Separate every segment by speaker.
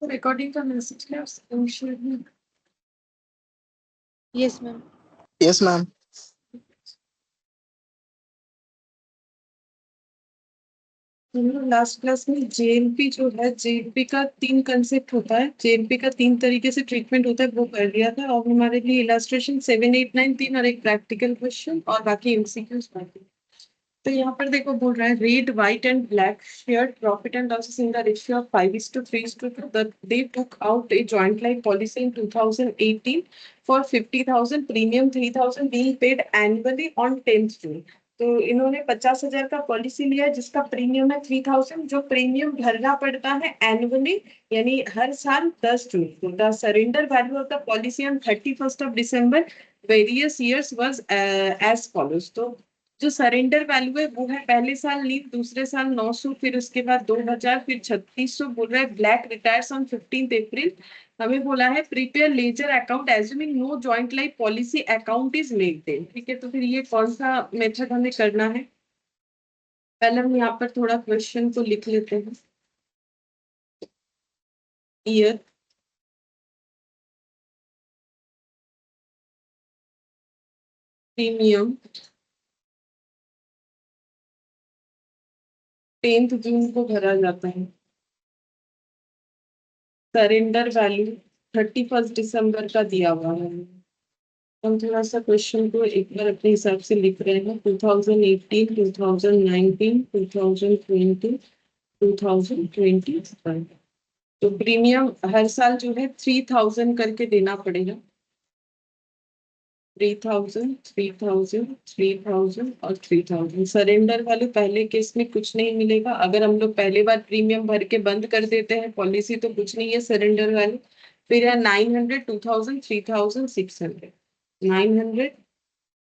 Speaker 1: Recording का message क्या है?
Speaker 2: Yes ma'am.
Speaker 3: Yes ma'am.
Speaker 1: Last class में जेएनपी जो है, जेएनपी का 3 कंसेप्ट होता है, जेएनपी का 3 तरीके से ट्रीटमेंट होता है, वो कर दिया था। और हमारे लिए इलस्ट्रेशन 7, 8, 9 3 और एक प्रैक्टिकल क्वेश्चन और बाकी एमसीक्यूज बाकी। तो यहाँ पर देखो बोल रहा है red white and black shared profit and losses in the ratio of 5:3:2 that they took out a joint life policy in 2018 for 50,000 premium 3,000 being paid annually on 10th June। तो इन्होंने 50,000 का पॉलिसी लिया जिसका प्रीमियम है 3,000, जो premium भरना पड़ता है एनुअली यानी हर साल 10 जून को। The surrender value of the policy on 31 December various years was as follows. तो जो सरेंडर वैल्यू है वो है पहले साल लीव, दूसरे साल 900, फिर उसके बाद 2,000, फिर 3,600। बोल रहा है ब्लैक रिटायर्स ऑन 15 अप्रैल। हमें बोला है prepare ledger account assuming no joint life policy account is maintain. ठीक है, तो फिर ये कौन सा मेथड हमें करना है? पहले हम यहाँ पर थोड़ा क्वेश्चन को लिख लेते हैं। ईयर, प्रीमियम 10th जून को भरा जाता है, सरेंडर वैल्यू 31 दिसंबर का दिया हुआ है। हम थोड़ा सा क्वेश्चन को एक बार अपने हिसाब से लिख रहे हैं। 2018, 2019, 2020, 2021। तो प्रीमियम हर साल जो है 3,000 करके देना पड़ेगा। 3,000, 3,000, 3,000 और 3,000। सरेंडर वाले पहले केस में कुछ नहीं मिलेगा। अगर हम लोग पहले बार प्रीमियम भर के बंद कर देते हैं पॉलिसी तो कुछ नहीं है सरेंडर वाले। फिर है 900, 2,000, 3,000, 600। 900,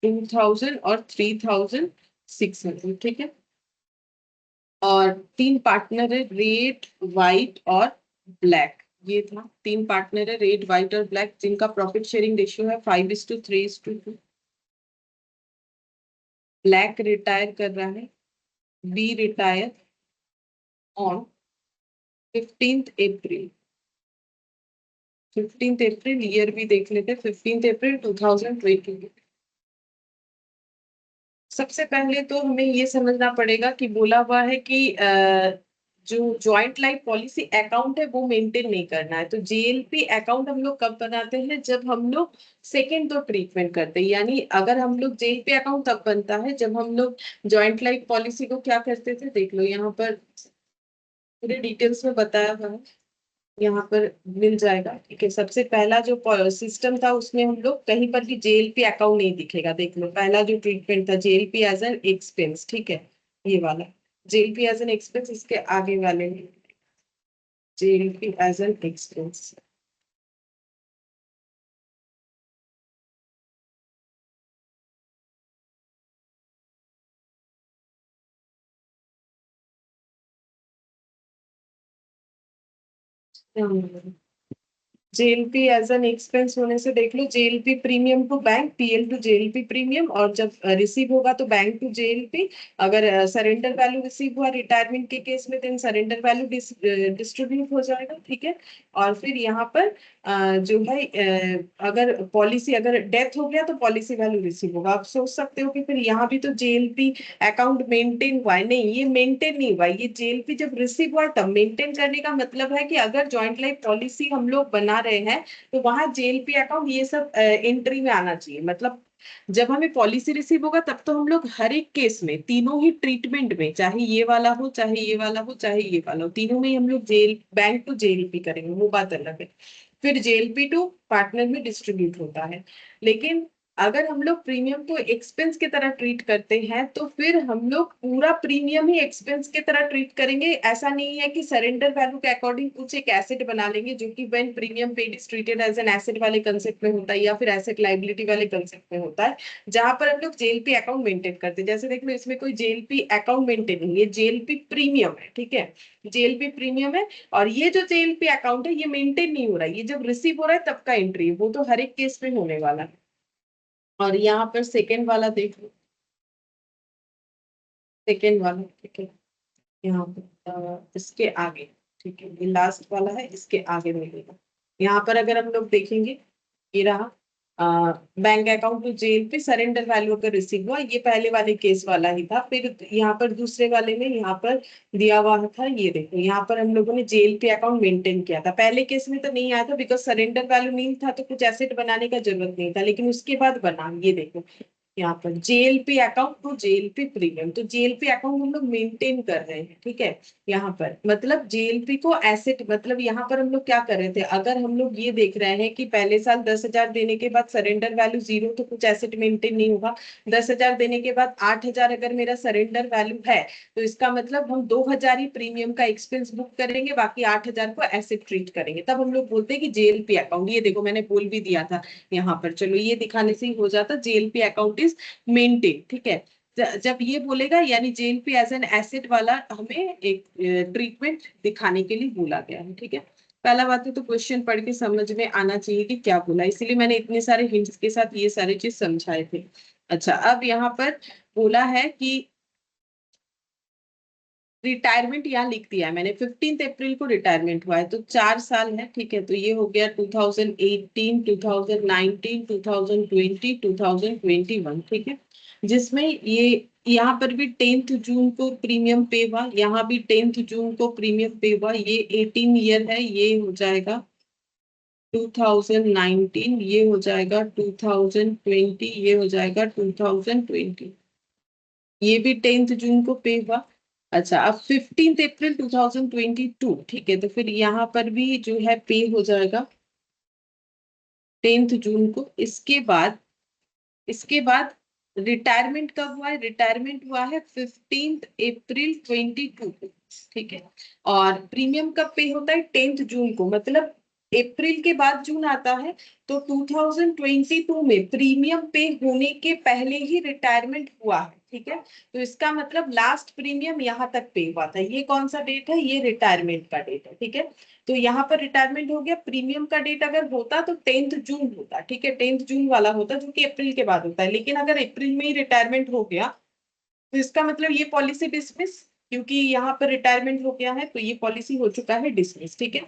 Speaker 1: 2,000 और 3,600। ठीक है, और 3 पार्टनर है रेड, व्हाइट और ब्लैक। ये था 3 पार्टनर है रेड, व्हाइट और ब्लैक जिनका प्रॉफिट शेयरिंग रेशियो है 5:3:2। ब्लैक रिटायर कर रहा है, बी रिटायर ऑन 15 अप्रैल। 15 अप्रैल, ईयर भी देख लेते हैं, 15 अप्रैल 2020। सबसे पहले तो हमें ये समझना पड़ेगा कि बोला हुआ है कि जो जॉइंट लाइफ पॉलिसी अकाउंट है वो मेंटेन नहीं करना है। तो जेएलपी अकाउंट हम लोग कब बनाते हैं? जब हम लोग सेकेंड तो ट्रीटमेंट करते हैं। यानी अगर हम लोग जेएलपी अकाउंट तब बनता है जब हम लोग जॉइंट लाइफ पॉलिसी को क्या करते थे, देख लो यहाँ पर पूरे डिटेल्स में बताया हुआ है, यहाँ पर मिल जाएगा। ठीक है, सबसे पहला जो सिस्टम था उसमें हम लोग कहीं पर भी जेएलपी अकाउंट नहीं दिखेगा। देख लो पहला जो ट्रीटमेंट था जेएलपी एज एन एक्सपेंस। ठीक है, ये वाला जेएलपी एज एन एक्सपेंस, इसके आगे वाले में JLP as an expense. JLP as an expense होने से देख लो JLP premium to bank, PL to JLP premium, और जब रिसीव होगा तो बैंक टू जेएलपी। अगर सरेंडर वैल्यू रिसीव हुआ रिटायरमेंट के केस में देन सरेंडर वैल्यू डिस्ट्रीब्यूट हो जाएगा। ठीक है, और फिर यहाँ पर जो है अगर पॉलिसी, अगर डेथ हो गया तो पॉलिसी वैल्यू रिसीव होगा। आप सोच सकते हो कि फिर यहाँ भी तो जेएलपी अकाउंट मेंटेन हुआ है। नहीं, ये मेंटेन नहीं हुआ, ये जेएलपी जब रिसीव हुआ तब मेंटेन करने का मतलब है कि अगर जॉइंट लाइफ पॉलिसी हम लोग बना रहे हैं तो वहां जेएलपी अकाउंट ये सब एंट्री में आना चाहिए। मतलब जब हमें पॉलिसी रिसीव होगा तब तो हम लोग हर एक केस में, तीनों ही ट्रीटमेंट में, चाहे ये वाला हो, चाहे ये वाला हो, चाहे ये वाला हो, तीनों में ही हम लोग जेल बैंक टू जेएलपी करेंगे, वो बात अलग है। फिर जेएलपी टू पार्टनर में डिस्ट्रीब्यूट होता है। लेकिन अगर हम लोग प्रीमियम को एक्सपेंस की तरह ट्रीट करते हैं तो फिर हम लोग पूरा प्रीमियम ही एक्सपेंस की तरह ट्रीट करेंगे। ऐसा नहीं है कि सरेंडर वैल्यू के अकॉर्डिंग कुछ एक एसेट बना लेंगे जो कि when premium paid is treated as an asset वाले कंसेप्ट में होता है या फिर एसेट लाइबिलिटी वाले कंसेप्ट में होता है, जहां पर हम लोग जेएलपी अकाउंट मेंटेन करते हैं। जैसे देख लो इसमें कोई जेएलपी अकाउंट मेंटेन नहीं है, जेएलपी प्रीमियम है। ठीक है, जेएलपी प्रीमियम है, और ये जो जेएलपी अकाउंट है ये मेंटेन नहीं हो रहा है, ये जब रिसीव हो रहा है तब का एंट्री है, वो तो हर एक केस में होने वाला है। और यहाँ पर सेकेंड वाला देख लो, सेकेंड वाला। ठीक है, यहाँ पर इसके आगे ठीक है, ये लास्ट वाला है, इसके आगे मिलेगा। यहाँ पर अगर हम लोग देखेंगे, ये रहा बैंक अकाउंट टू जेल पे सरेंडर वैल्यू अगर रिसीव हुआ, ये पहले वाले केस वाला ही था। फिर यहाँ पर दूसरे वाले में यहाँ पर दिया हुआ था, ये देखो यहाँ पर हम लोगों ने जेल पे अकाउंट मेंटेन किया था। पहले केस में तो नहीं आया था बिकॉज सरेंडर वैल्यू नहीं था, तो कुछ एसेट बनाने का जरूरत नहीं था, लेकिन उसके बाद बना। ये देखो यहाँ पर जेल पे अकाउंट टू जेल पे प्रीमियम, तो जेल पे अकाउंट हम लोग मेंटेन कर रहे हैं, ठीक है। यहाँ पर मतलब जेएलपी को एसेट, मतलब यहाँ पर हम लोग क्या कर रहे थे, अगर हम लोग ये देख रहे हैं कि पहले साल 10,000 देने के बाद सरेंडर वैल्यू 0, तो कुछ एसेट मेंटेन नहीं होगा। 10,000 देने के बाद 8,000 अगर मेरा सरेंडर वैल्यू है, तो इसका मतलब हम 2,000 ही प्रीमियम का एक्सपेंस बुक करेंगे, बाकी 8,000 को एसेट ट्रीट करेंगे। तब हम लोग बोलते हैं कि जेएलपी अकाउंट, ये देखो मैंने बोल भी दिया था यहाँ पर, चलो ये दिखाने से ही हो जाता, जेएलपी अकाउंट इज मेंटेन, ठीक है। जब ये बोलेगा यानी जेल पे एज एन एसेट वाला हमें एक ट्रीटमेंट दिखाने के लिए बोला गया है, ठीक है। पहला बात है तो क्वेश्चन पढ़ के समझ में आना चाहिए कि क्या बोला, इसीलिए मैंने इतने सारे हिंट्स के साथ ये सारे चीज समझाए थे। अच्छा, अब यहाँ पर बोला है कि रिटायरमेंट यहाँ लिख दिया है मैंने, 15 अप्रैल को रिटायरमेंट हुआ है, तो 4 साल है, ठीक है। तो ये हो गया 2018, 2019, 2020, 2021, ठीक है। जिसमें ये यहाँ पर भी 10th जून को प्रीमियम पे हुआ, यहाँ भी 10th जून को प्रीमियम पे हुआ। ये 18 ईयर है, ये हो जाएगा 2019, ये हो जाएगा 2020, ये हो जाएगा 2020, ये भी 10th जून को पे हुआ। अच्छा, अब 15 अप्रैल 2022, ठीक है, तो फिर यहाँ पर भी जो है पे हो जाएगा 10th जून को। इसके बाद रिटायरमेंट कब हुआ है, रिटायरमेंट हुआ है 15 अप्रैल 2022 को, ठीक है। और प्रीमियम कब पे होता है, 10th जून को, मतलब अप्रैल के बाद जून आता है, तो 2022 में प्रीमियम पे होने के पहले ही रिटायरमेंट हुआ है, ठीक है। तो इसका मतलब लास्ट प्रीमियम यहाँ तक पे हुआ था। ये कौन सा डेट है, ये रिटायरमेंट का डेट है, ठीक है। तो यहाँ पर रिटायरमेंट हो गया, प्रीमियम का डेट अगर होता तो 10th जून होता, ठीक है, 10th जून वाला होता, जो कि अप्रैल के बाद होता है। लेकिन अगर अप्रैल में ही रिटायरमेंट हो गया, तो इसका मतलब ये पॉलिसी डिसमिस, क्योंकि यहाँ पर रिटायरमेंट हो गया है, तो ये पॉलिसी हो चुका है डिसमिस, ठीक है।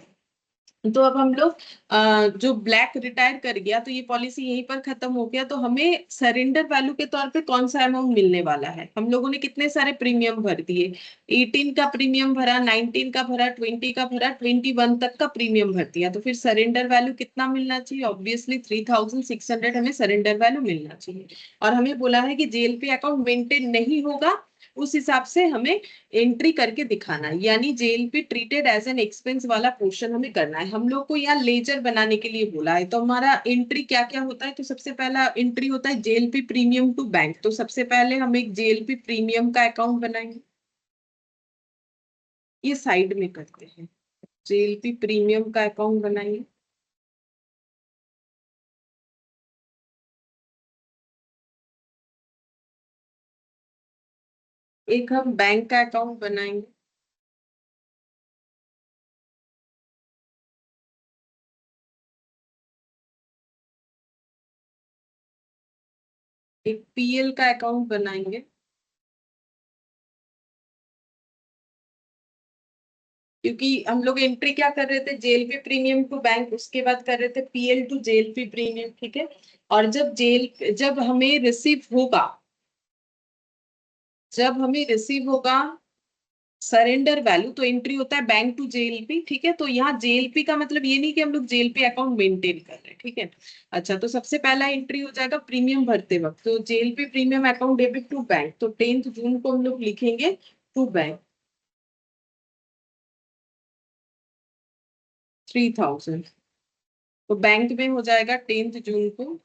Speaker 1: तो अब हम लोग जो ब्लैक रिटायर कर गया, तो ये पॉलिसी यहीं पर खत्म हो गया। तो हमें सरेंडर वैल्यू के तौर पे कौन सा अमाउंट मिलने वाला है, हम लोगों ने कितने सारे प्रीमियम भर दिए, 18 का प्रीमियम भरा, 19 का भरा, 20 का भरा, 21 तक का प्रीमियम भर दिया, तो फिर सरेंडर वैल्यू कितना मिलना चाहिए, ऑब्वियसली 3,600 हमें सरेंडर वैल्यू मिलना चाहिए। और हमें बोला है कि जेल पे अकाउंट मेंटेन नहीं होगा, उस हिसाब से हमें एंट्री करके दिखाना है, यानी जेल पे ट्रीटेड एज एन एक्सपेंस वाला पोर्शन हमें करना है। हम लोग को यहाँ लेजर बनाने के लिए बोला है, तो हमारा एंट्री क्या क्या होता है, तो सबसे पहला एंट्री होता है जेल पे प्रीमियम टू बैंक। तो सबसे पहले हम एक जेल पे प्रीमियम का अकाउंट बनाएंगे, ये साइड में करते हैं, जेल पे प्रीमियम का अकाउंट बनाएंगे। एक हम बैंक का अकाउंट बनाएंगे, एक पीएल का अकाउंट बनाएंगे, क्योंकि हम लोग एंट्री क्या कर रहे थे, जेल पे प्रीमियम टू बैंक, उसके बाद कर रहे थे पीएल टू जेल पे प्रीमियम, ठीक है। और जब हमें रिसीव होगा, जब हमें रिसीव होगा सरेंडर वैल्यू, तो एंट्री होता है बैंक टू जेएलपी, ठीक है। तो यहाँ जेएलपी का मतलब ये नहीं कि हम लोग जेएलपी अकाउंट मेंटेन कर रहे हैं, ठीक है। अच्छा, तो सबसे पहला एंट्री हो जाएगा प्रीमियम भरते वक्त, तो JLP premium account debit to bank, तो 10th जून को हम लोग लिखेंगे टू बैंक 3,000। तो बैंक में हो जाएगा 10th जून को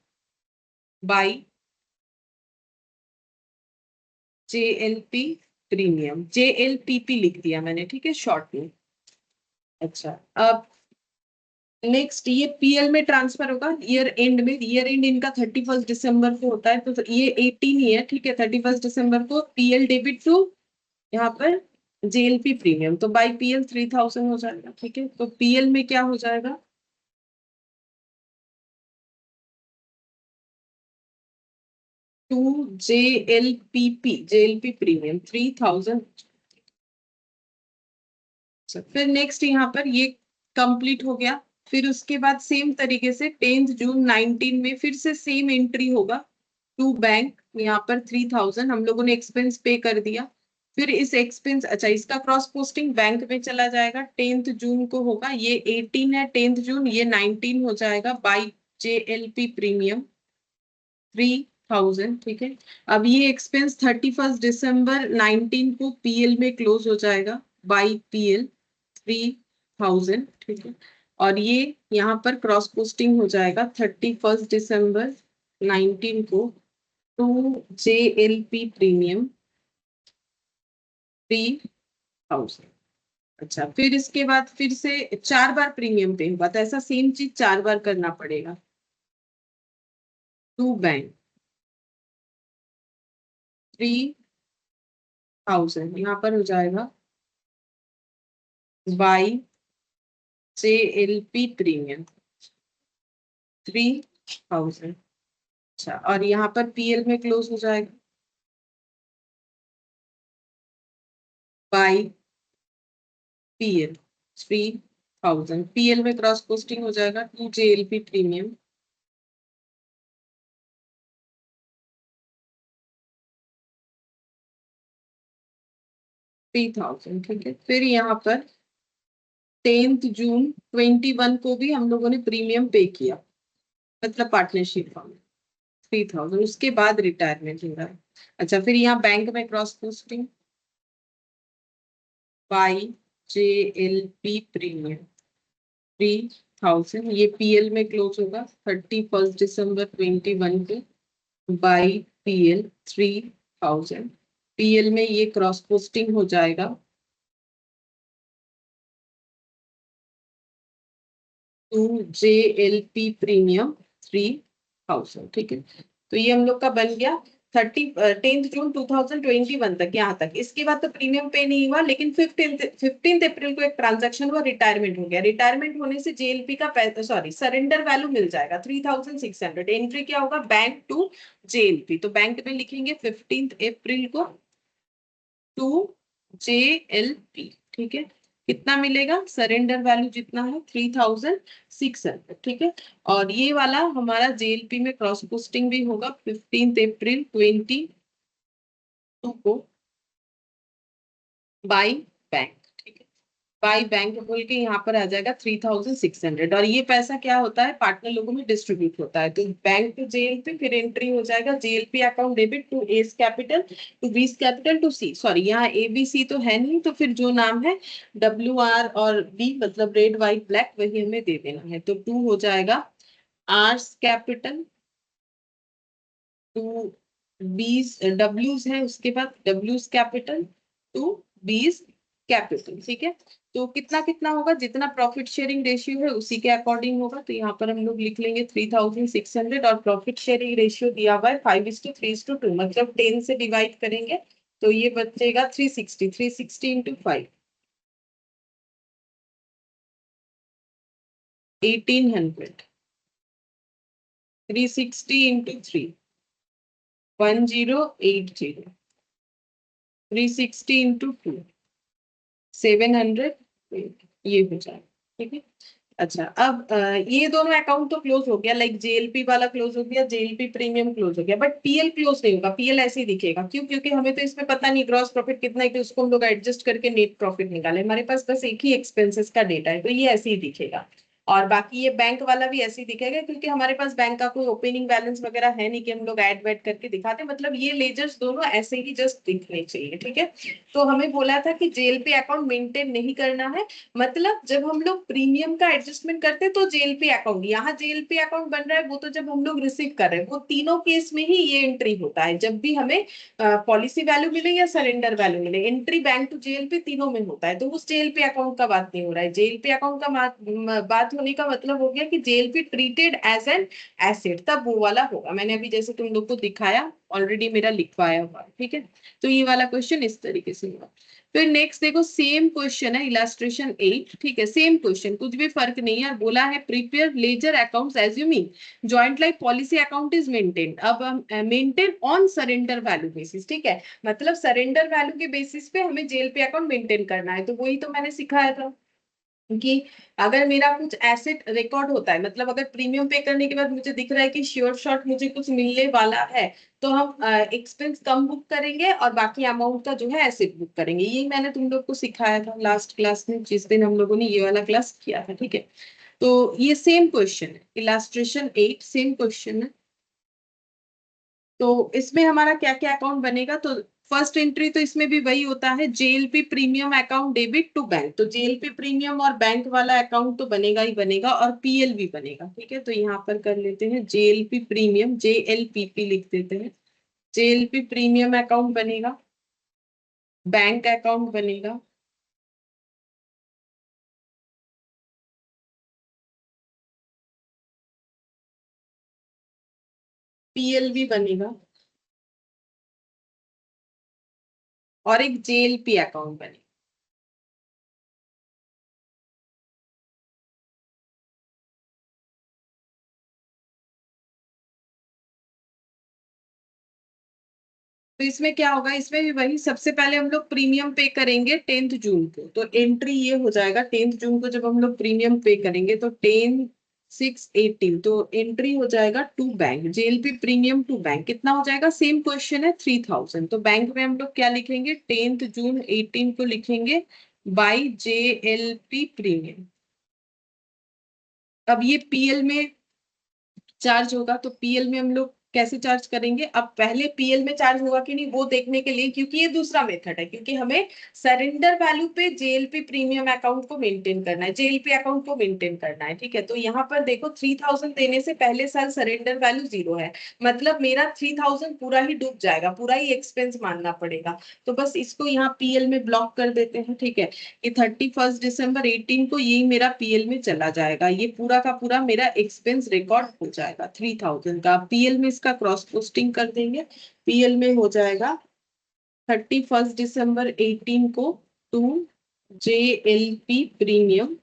Speaker 1: बाई जेएलपी प्रीमियम, जेएलपीपी लिख दिया मैंने, ठीक है, शॉर्ट में। अच्छा, अब नेक्स्ट ये पीएल में ट्रांसफर होगा ईयर एंड में, ईयर एंड इनका 31 दिसंबर को होता है, तो ये 18 ही है, ठीक है। 31 दिसंबर को पीएल डेबिट टू यहाँ पर जेएलपी प्रीमियम, तो बाई पीएल 3,000 हो जाएगा, ठीक है। तो पीएल में क्या हो जाएगा, टू जेएलपीपी, जेएलपी प्रीमियम 3,000, फिर नेक्स्ट यहाँ पर ये कंप्लीट हो गया। फिर उसके बाद सेम तरीके से 10 जून 19 में फिर से सेम एंट्री होगा टू बैंक। यहाँ पर 3000 हम लोगों ने एक्सपेंस पे कर दिया। फिर इस एक्सपेंस, अच्छा, इसका क्रॉस पोस्टिंग बैंक में चला जाएगा, 10 जून को होगा। ये 18 है 10 जून, ये 19 हो जाएगा बाई JLP प्रीमियम 3000। ठीक है। अब ये एक्सपेंस 31 दिसंबर 19 को PL में क्लोज हो जाएगा बाई PL 3000। ठीक है। और ये यहाँ पर क्रॉस पोस्टिंग हो जाएगा 31 दिसंबर 19 को टू JLP प्रीमियम 3000। अच्छा, फिर इसके बाद फिर से 4 बार प्रीमियम पे हुआ, तो ऐसा सेम चीज 4 बार करना पड़ेगा टू बैंक 3000। यहाँ पर हो जाएगा बाई JLP प्रीमियम 3000। अच्छा, और यहाँ पर PL में क्लोज हो जाएगा बाई PL 3000। PL में क्रॉस पोस्टिंग हो जाएगा टू JLP प्रीमियम 3000। ठीक है। फिर यहाँ पर 10 जून 21 को भी हम लोगों ने प्रीमियम पे किया, मतलब पार्टनरशिप फॉर्म 3000। उसके बाद रिटायरमेंट हो रहा है। अच्छा, फिर यहाँ बैंक में cross posting by JLP premium 3000। ये PL में क्लोज होगा 31 दिसंबर 21 को बाई PL 3000। PL में ये क्रॉस पोस्टिंग हो जाएगा टू JLP प्रीमियम 3000। ठीक है। तो ये हम लोग का बन गया 10 जून 2021 तक, यहाँ तक। इसके बाद तो प्रीमियम पे नहीं हुआ, लेकिन 15 अप्रैल को एक ट्रांजैक्शन हुआ, रिटायरमेंट हो गया। रिटायरमेंट होने से JLP का सॉरी सरेंडर वैल्यू मिल जाएगा 3600। एंट्री क्या होगा, बैंक टू JLP। तो बैंक में लिखेंगे 15 अप्रैल को टू JLP। ठीक है। कितना मिलेगा, सरेंडर वैल्यू जितना है 3600। ठीक है। और ये वाला हमारा JLP में क्रॉस पोस्टिंग भी होगा 15 अप्रैल 2022 को बाई बैंक। ठीक है। बाई बैंक बोल के यहाँ पर आ जाएगा 3600। और ये पैसा क्या होता है, पार्टनर लोगों में डिस्ट्रीब्यूट होता है। तो बैंक टू JLP, फिर एंट्री हो जाएगा JLP account debit to A's capital to B's capital to C, sorry यहाँ ABC तो है नहीं, तो फिर जो नाम है WR और B, मतलब रेड व्हाइट ब्लैक, वही हमें दे देना है। तो टू हो जाएगा आर्स कैपिटल टू बीस, W's है उसके बाद W's capital to B's capital. ठीक है। तो कितना कितना होगा, जितना प्रॉफिट शेयरिंग रेशियो है उसी के अकॉर्डिंग होगा। तो यहाँ पर हम लोग लिख लेंगे 3600, और प्रॉफिट शेयरिंग रेशियो दिया हुआ है 5:3:2, मतलब 10 से डिवाइड करेंगे तो ये बचेगा 360। 360 इंटू 5 1800। 360 इंटू 3 1080। 360 इंटू 2 700। ये हो जाए। ठीक है। अच्छा, अब ये दोनों अकाउंट तो क्लोज हो गया, लाइक JLP वाला क्लोज हो गया, JLP प्रीमियम क्लोज हो गया, बट PL क्लोज नहीं होगा। PL ऐसे ही दिखेगा, क्यों, क्योंकि हमें तो इसमें पता नहीं ग्रॉस प्रॉफिट कितना है कि उसको हम लोग एडजस्ट करके नेट प्रॉफिट निकाले। हमारे पास बस एक ही एक्सपेंसेस का डेटा है, तो ये ऐसे ही दिखेगा। और बाकी ये बैंक वाला भी ऐसे ही दिखेगा, क्योंकि हमारे पास बैंक का कोई ओपनिंग बैलेंस वगैरह है नहीं कि हम लोग ऐड वैड करके दिखाते। मतलब ये लेजर्स दोनों ऐसे ही जस्ट दिखने चाहिए। ठीक है। तो हमें बोला था कि JLP अकाउंट मेंटेन नहीं करना है, मतलब जब हम लोग प्रीमियम का एडजस्टमेंट करते हैं तो JLP अकाउंट, यहाँ JLP अकाउंट बन रहा है, वो तो जब हम लोग रिसीव कर रहे हैं, वो तीनों केस में ही ये एंट्री होता है। जब भी हमें पॉलिसी वैल्यू मिले या सरेंडर वैल्यू मिले, एंट्री बैंक टू JLP तीनों में होता है। तो उस JLP अकाउंट का बात नहीं हो रहा है। JLP अकाउंट का बात होने का मतलब हो गया कि JLP treated as an asset, तब वो वाला होगा। मैंने अभी जैसे तुम लोग को दिखाया, ऑलरेडी मेरा लिखवाया हुआ है, ठीक है। तो ये वाला क्वेश्चन इस तरीके से हुआ। फिर नेक्स्ट देखो, सेम क्वेश्चन है, इलास्ट्रेशन 8, ठीक है, सेम क्वेश्चन, कुछ भी फर्क नहीं है। और बोला है prepare ledger accounts assuming joint life policy account is maintain. अब maintain on surrender value basis, ठीक है, मतलब सरेंडर वैल्यू के बेसिस पे हमें जेल पे अकाउंट मेंटेन करना है। तो वही तो मैंने सिखाया था कि अगर मेरा कुछ एसेट रिकॉर्ड होता है, मतलब अगर प्रीमियम पे करने के बाद मुझे दिख रहा है कि श्योर शॉट मुझे कुछ मिलने वाला है, तो हम एक्सपेंस कम बुक करेंगे और बाकी अमाउंट का जो है एसेट बुक करेंगे। यही मैंने तुम लोग को सिखाया था लास्ट क्लास में, जिस दिन हम लोगों ने ये वाला क्लास किया था, ठीक है। तो ये सेम क्वेश्चन है, इलास्ट्रेशन 8 सेम क्वेश्चन है। तो इसमें हमारा क्या क्या अकाउंट बनेगा, तो फर्स्ट एंट्री तो इसमें भी वही होता है, JLP premium account debit to bank. तो जेएलपी प्रीमियम और बैंक वाला अकाउंट तो बनेगा ही बनेगा, और पीएल भी बनेगा, ठीक है। तो यहाँ पर कर लेते हैं जेएलपी प्रीमियम, जेएलपीपी लिख देते हैं। जेएलपी प्रीमियम अकाउंट बनेगा, बैंक अकाउंट बनेगा, पीएल भी बनेगा, और एक जेएलपी अकाउंट बनेगा। तो इसमें क्या होगा, इसमें भी वही, सबसे पहले हम लोग प्रीमियम पे करेंगे 10 जून को। तो एंट्री ये हो जाएगा, 10 जून को जब हम लोग प्रीमियम पे करेंगे तो 10/6/18, तो एंट्री हो जाएगा to bank, JLP premium to bank कितना हो जाएगा, सेम क्वेश्चन है 3000। तो बैंक में हम लोग क्या लिखेंगे, 10 जून 18 को लिखेंगे बाई जेएलपी प्रीमियम। अब ये पीएल में चार्ज होगा, तो पीएल में हम लोग कैसे चार्ज करेंगे, अब पहले पीएल में चार्ज होगा कि नहीं वो देखने के लिए, क्योंकि ये दूसरा मेथड है, क्योंकि हमें सरेंडर वैल्यू पे जेएलपी प्रीमियम अकाउंट को मेंटेन करना है, जेएलपी अकाउंट को मेंटेन करना है, ठीक है। तो यहाँ पर देखो 3000 देने से पहले साल सरेंडर वैल्यू 0 है, मतलब मेरा 3000 पूरा ही डूब जाएगा, पूरा ही एक्सपेंस मानना पड़ेगा। तो बस इसको यहाँ पीएल में ब्लॉक कर देते हैं, ठीक है। कि 31 दिसंबर 18 को ये मेरा पीएल में चला जाएगा, ये पूरा का पूरा मेरा एक्सपेंस रिकॉर्ड हो जाएगा 3000 का। पीएल में इसका क्रॉस पोस्टिंग कर देंगे, पीएल में हो जाएगा 31 दिसंबर 18 को टू जेएलपी प्रीमियम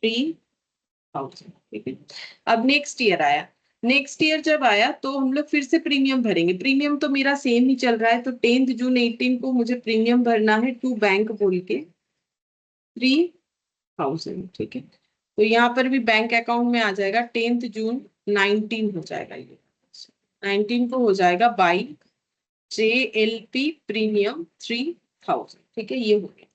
Speaker 1: 3000, ठीक है। अब नेक्स्ट ईयर आया, नेक्स्ट ईयर जब आया तो हम लोग फिर से प्रीमियम भरेंगे, प्रीमियम तो मेरा सेम ही चल रहा है, तो 10 जून 18 को मुझे प्रीमियम भरना है टू बैंक बोल के 3000, ठीक है। तो यहाँ पर भी बैंक अकाउंट में आ जाएगा 10 जून 19 हो जाएगा, ये 19 को हो जाएगा बाई जेएलपी प्रीमियम 3000, ठीक है, ये हो गया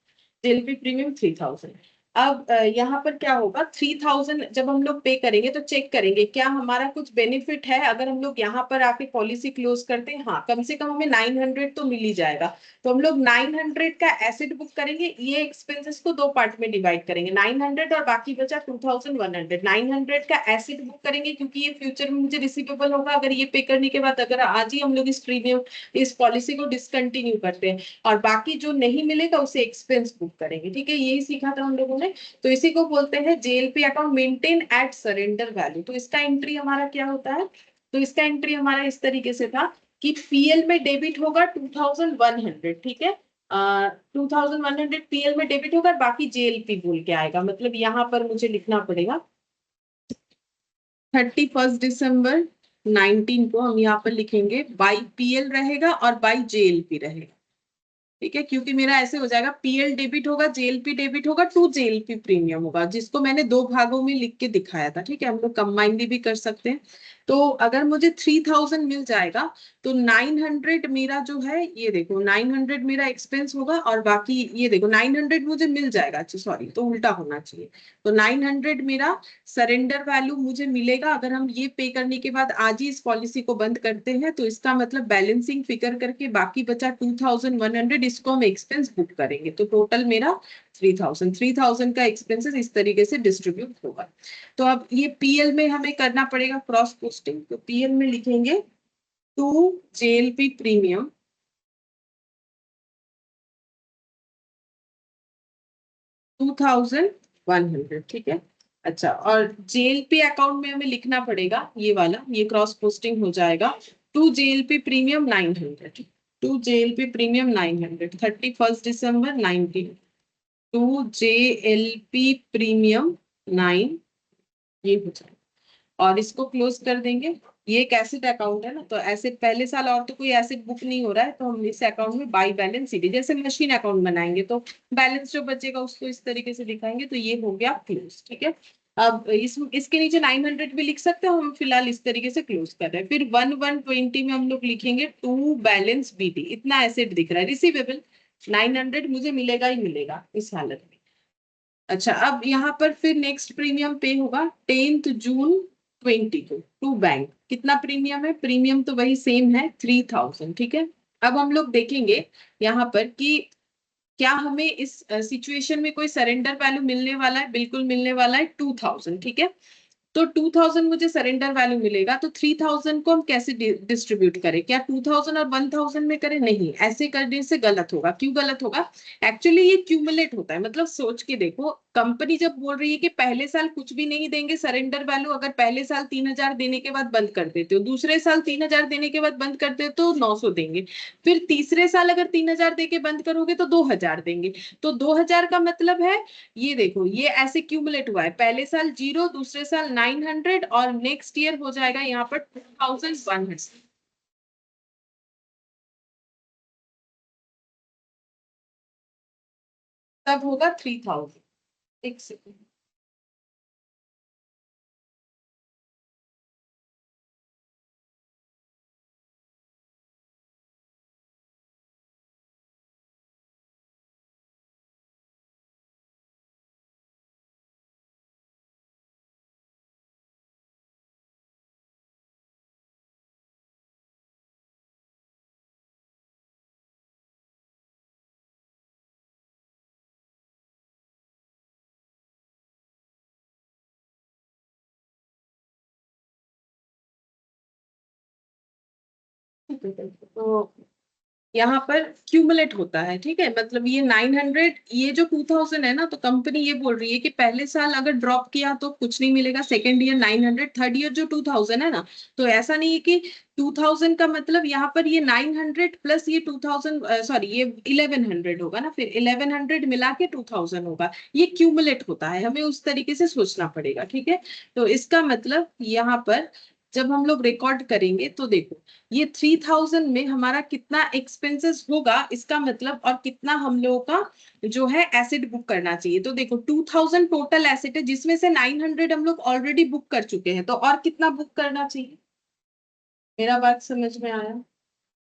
Speaker 1: जेएलपी प्रीमियम 3000। अब यहाँ पर क्या होगा, 3000 जब हम लोग पे करेंगे तो चेक करेंगे क्या हमारा कुछ बेनिफिट है, अगर हम लोग यहाँ पर आके पॉलिसी क्लोज करते हैं, हाँ कम से कम हमें 900 तो मिल ही जाएगा। तो हम लोग 900 का एसेट बुक करेंगे, ये एक्सपेंसेस को दो पार्ट में डिवाइड करेंगे, 900 और बाकी बचा 2100। 900 का एसेट बुक करेंगे क्योंकि ये फ्यूचर में मुझे रिसीवेबल होगा, अगर ये पे करने के बाद अगर आज ही हम लोग इस प्रीमियम इस पॉलिसी को डिसकंटिन्यू करते हैं, और बाकी जो नहीं मिलेगा उसे एक्सपेंस बुक करेंगे, ठीक है, यही सीखा था हम लोगों ने। तो इसी को बोलते हैं JLP account maintain at surrender value. तो इसका एंट्री हमारा क्या होता है, तो इसका एंट्री हमारा इस तरीके से था कि पीएल में डेबिट होगा 2100, ठीक है, 2100 पीएल में डेबिट होगा, बाकी जेएलपी बोल के आएगा, मतलब यहाँ पर मुझे लिखना पड़ेगा 31 दिसंबर 19 को हम यहाँ पर लिखेंगे बाई पीएल रहेगा और बाई जेएलपी रहेगा, ठीक है, क्योंकि मेरा ऐसे हो जाएगा पीएल डेबिट होगा, जेएलपी डेबिट होगा, टू जेएलपी प्रीमियम होगा, जिसको मैंने दो भागों में लिख के दिखाया था, ठीक है, हम लोग कंबाइनली भी कर सकते हैं। तो अगर मुझे 3000 मिल जाएगा तो 900 मेरा जो है, ये देखो 900 मेरा एक्सपेंस होगा, और बाकी ये देखो 900 मुझे मिल जाएगा, अच्छा सॉरी तो उल्टा होना चाहिए। तो 900 मेरा सरेंडर वैल्यू मुझे मिलेगा, अगर हम ये पे करने के बाद आज ही इस पॉलिसी को बंद करते हैं, तो इसका मतलब बैलेंसिंग फिगर करके बाकी बचा 2100, इसको हम एक्सपेंस बुक करेंगे, तो टोटल मेरा 3000 का एक्सपेंसेस इस तरीके से डिस्ट्रीब्यूट होगा। तो अब ये पीएल में हमें करना पड़ेगा क्रॉस पोस्टिंग, तो पीएल में लिखेंगे टू जेएलपी प्रीमियम 2100, ठीक है, अच्छा, और जेएलपी अकाउंट में हमें लिखना पड़ेगा ये वाला, ये क्रॉस पोस्टिंग हो जाएगा to JLP premium 900, to JLP premium 900, 31 दिसंबर 19, टू जेएलपी प्रीमियम 9, ये हो जाएगा। और इसको क्लोज कर देंगे। ये एक एसेट अकाउंट है ना, तो एसेट पहले साल और तो कोई एसेट बुक नहीं हो रहा है, तो हम इस अकाउंट में बाई बैलेंस सीडी, जैसे मशीन अकाउंट बनाएंगे तो बैलेंस जो बचेगा उसको इस तरीके से दिखाएंगे, तो ये हो गया क्लोज। ठीक है, अब इसके नीचे 900 भी लिख सकते हैं, हम फिलहाल इस तरीके से क्लोज कर रहे हैं। फिर 1120 में हम लोग लिखेंगे टू बैलेंस बीटी, इतना एसेट दिख रहा है रिसीवेबल, 900 मुझे मिलेगा ही मिलेगा इस हालत में। अच्छा, अब यहाँ पर फिर नेक्स्ट प्रीमियम पे होगा 10 जून 20 को टू बैंक। कितना प्रीमियम है? प्रीमियम तो वही सेम है 3000। ठीक है, अब हम लोग देखेंगे यहाँ पर कि क्या हमें इस सिचुएशन में कोई सरेंडर वैल्यू मिलने वाला है। बिल्कुल मिलने वाला है 2000। ठीक है, तो 2000 मुझे सरेंडर वैल्यू मिलेगा, तो 3000 को हम कैसे डिस्ट्रीब्यूट करें? क्या 2000 और 1000 में करें? नहीं, ऐसे करने से गलत होगा। क्यों गलत होगा? एक्चुअली ये क्यूमुलेट होता है, मतलब सोच के देखो, कंपनी जब बोल रही है कि पहले साल कुछ भी नहीं देंगे सरेंडर वैल्यू, अगर पहले साल 3000 देने के बाद बंद कर देते हो, दूसरे साल 3000 देने के बाद बंद कर देते हो तो 900 देंगे, फिर तीसरे साल अगर 3000 दे के बंद करोगे तो 2000 देंगे। तो 2000 का मतलब है, ये देखो ये ऐसे क्यूमुलेट हुआ है, पहले साल 0, दूसरे साल 900, और नेक्स्ट ईयर हो जाएगा यहाँ पर 2100, तब होगा 3000। एक सेकेंड, तो यहाँ पर क्यूमुलेट होता है। ठीक है, मतलब ये 900, ये जो 2000 है ना, तो कंपनी ये बोल रही है कि पहले साल अगर ड्रॉप किया तो कुछ नहीं मिलेगा, सेकेंड ईयर 900, थर्ड ईयर जो 2000 है ना, तो ऐसा नहीं है कि 2000 का मतलब यहाँ पर ये 900 प्लस ये 2000, सॉरी ये 1100 होगा ना, फिर 1100 मिला के 2000 होगा। ये क्यूमुलेट होता है, हमें उस तरीके से सोचना पड़ेगा। ठीक है, तो इसका मतलब यहाँ पर जब हम लोग रिकॉर्ड करेंगे तो देखो, ये 3000 में हमारा कितना एक्सपेंसेस होगा, इसका मतलब, और कितना हम लोगों का जो है एसेट बुक करना चाहिए। तो देखो 2000 टोटल एसेट है, जिसमें से 900 हम लोग ऑलरेडी बुक कर चुके हैं, तो और कितना बुक करना चाहिए? मेरा बात समझ में आया?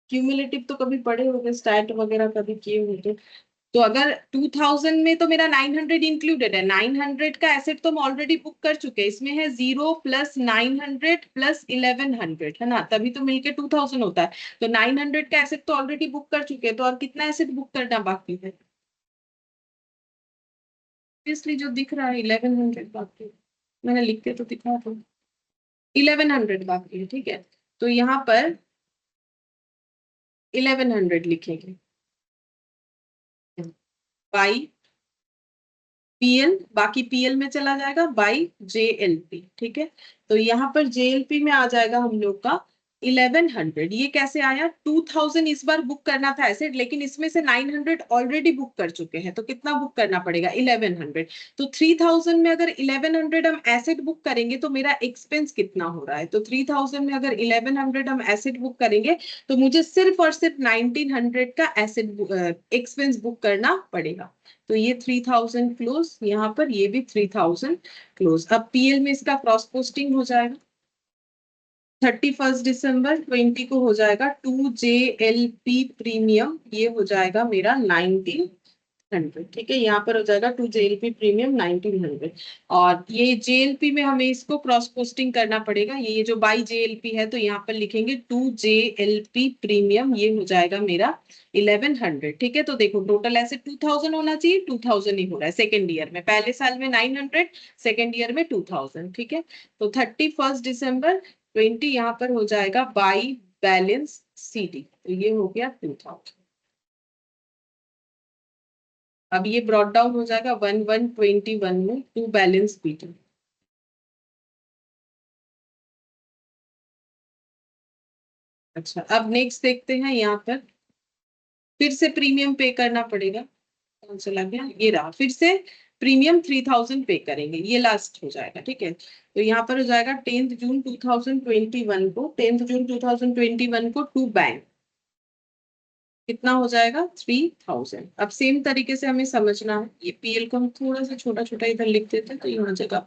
Speaker 1: क्यूमुलेटिव तो कभी पढ़े होंगे, स्टैट वगैरह कभी किए होंगे। तो अगर 2000 में तो मेरा 900 इंक्लूडेड है, 900 का एसेट तो हम ऑलरेडी बुक कर चुके हैं, इसमें है 0 प्लस 900 प्लस 1100, है ना, तभी तो मिलके 2000 होता है। तो 900 का एसेट तो ऑलरेडी बुक कर चुके हैं, तो और कितना एसेट बुक करना बाकी है? इसलिए जो दिख रहा है 1100 बाकी है। मैंने लिख के तो दिखा था, 1100 बाकी है। ठीक है, तो यहाँ पर 1100 लिखेंगे बाई पीएल, बाकी पीएल में चला जाएगा बाई जेएलपी। ठीक है, तो यहाँ पर जेएलपी में आ जाएगा हम लोग का 1100। ये कैसे आया? 2000 इस बार बुक करना था एसेट, लेकिन इसमें से 900 ऑलरेडी बुक कर चुके हैं, तो कितना बुक करना पड़ेगा? 1100। तो 3000 में अगर 1100 हम एसेट बुक करेंगे तो मेरा एक्सपेंस कितना हो रहा है? तो 3000 में अगर 1100 हम एसेट बुक करेंगे तो मुझे सिर्फ और सिर्फ 1900 का एसेट एक्सपेंस बुक करना पड़ेगा। तो ये 3000 क्लोज, यहाँ पर ये भी 3000 क्लोज। अब पीएल में इसका क्रॉस पोस्टिंग हो जाएगा, 31 दिसंबर 20 को हो जाएगा टू जेएलपी प्रीमियम, ये हो जाएगा मेरा 1900। ठीक है, यहाँ पर हो जाएगा टू जेएलपी प्रीमियम 1900। और ये जेएलपी में हमें इसको क्रॉस पोस्टिंग करना पड़ेगा, ये जो बाई जेएलपी है, तो यहाँ पर लिखेंगे टू जेएलपी प्रीमियम, ये हो जाएगा मेरा 1100। ठीक है, तो देखो टोटल ऐसे 2000 होना चाहिए, 2000 ही हो रहा है सेकेंड ईयर में, पहले साल में 900, सेकेंड ईयर में 2000। ठीक है, तो 31 दिसंबर 20 यहाँ पर हो जाएगा बाई बैलेंस सीडी, तो ये हो गया 2000। अब ये ब्रॉट डाउन हो जाएगा 1121 में टू बैलेंस बीटी। अच्छा, अब नेक्स्ट देखते हैं। यहाँ पर फिर से प्रीमियम पे करना पड़ेगा। कौन सा लग गया, ये रहा। फिर से प्रीमियम 3000 पे करेंगे, ये लास्ट हो जाएगा। ठीक है, तो यहाँ पर हो जाएगा 10 जून 2021 को, 10 जून 2021 को टू बैंक कितना हो जाएगा, 3000। अब सेम तरीके से हमें समझना है, ये पीएल को हम थोड़ा सा छोटा छोटा इधर लिख देते हैं तो यहाँ जगह।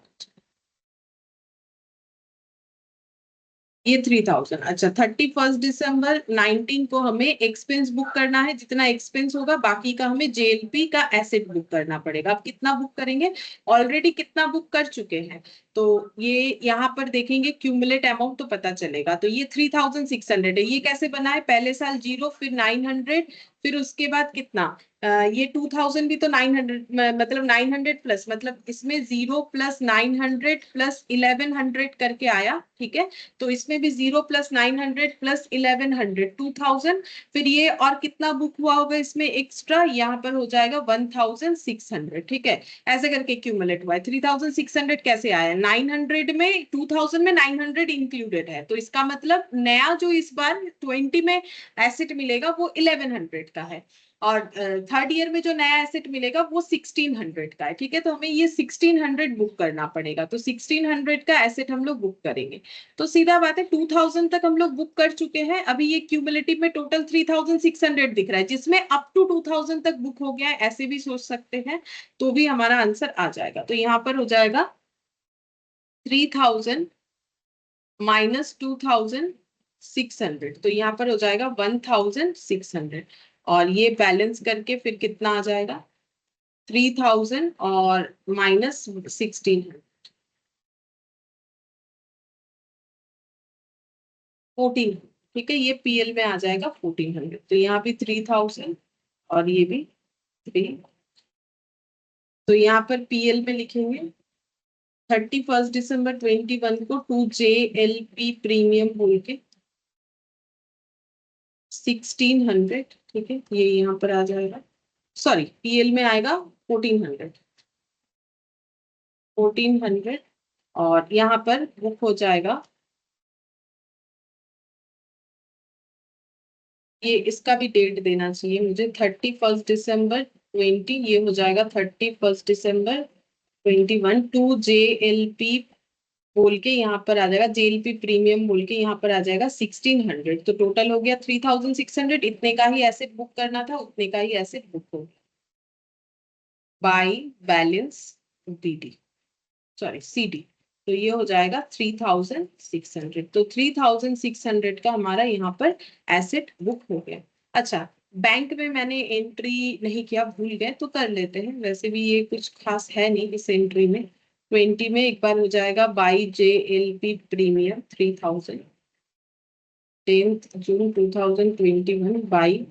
Speaker 1: ये 3000। अच्छा, 31 दिसंबर 19 को हमें एक्सपेंस बुक करना है। जितना एक्सपेंस होगा बाकी का हमें जेएलपी का एसेट बुक करना पड़ेगा। अब कितना बुक करेंगे, ऑलरेडी कितना बुक कर चुके हैं, तो ये यहाँ पर देखेंगे क्यूमुलेट अमाउंट तो पता चलेगा। तो ये 3600 है। ये कैसे बना है, पहले साल 0, फिर 900, फिर उसके बाद कितना, ये 2000 भी तो 900, मतलब 900 प्लस, मतलब इसमें 0 प्लस 900 प्लस 1100 करके आया। ठीक है, तो इसमें भी 0 प्लस 900 प्लस 1100, 2000। फिर ये और कितना बुक हुआ होगा इसमें एक्स्ट्रा, यहाँ पर हो जाएगा 1600। ठीक है, ऐसे करके क्यूमुलेट हुआ है। 3600 कैसे आया, 900 में, 2000 में 900 इंक्लूडेड है, तो इसका मतलब नया जो इस बार 20 में एसेट मिलेगा वो 1100 का है। और थर्ड ईयर में जो नया एसेट मिलेगा वो 1600 का है। ठीक है, तो हमें ये 1600 बुक करना पड़ेगा। तो 1600 का एसेट हम लोग बुक करेंगे। तो सीधा बात है, 2000 तक हम लोग बुक कर चुके हैं। अभी ये क्यूमुलेटिव में टोटल 3600 दिख रहा है, जिसमें अप टू 2000 तक बुक हो गया है, ऐसे भी सोच सकते हैं। तो भी हमारा आंसर आ जाएगा। तो यहाँ पर हो जाएगा 3000 माइनस 2600, तो यहाँ पर हो जाएगा 1600। और ये बैलेंस करके फिर कितना आ जाएगा, 3000 और माइनस 1600, 14। ठीक है, ये पीएल में आ जाएगा 1400। तो यहाँ भी 3000 और ये भी 3। तो यहाँ पर पीएल में लिखेंगे 31 दिसंबर 2021 को टू जेएलपी प्रीमियम बोल के 1600। ठीक है, ये यहाँ पर आ जाएगा, सॉरी पीएल में आएगा 1400, 1400। और यहाँ पर बुक हो जाएगा, ये इसका भी डेट देना चाहिए मुझे, 31 दिसंबर 20, ये हो जाएगा 31 दिसंबर 2021 टू जेएलपी बोल के यहाँ पर आ जाएगा, जेएलपी प्रीमियम बोल के यहाँ पर आ जाएगा 1600। तो टोटल हो गया 3600। इतने का ही एसेट बुक करना था, उतने का ही एसेट बुक हो गया by balance BD, sorry CD. तो ये हो जाएगा 3600। तो 3600 का हमारा यहाँ पर एसेट बुक हो गया। अच्छा, बैंक में मैंने एंट्री नहीं किया, भूल गए, तो कर लेते हैं। वैसे भी ये कुछ खास है नहीं इस एंट्री में। 20 में एक बार हो जाएगा by JLP premium 3000, 10 June 2021 by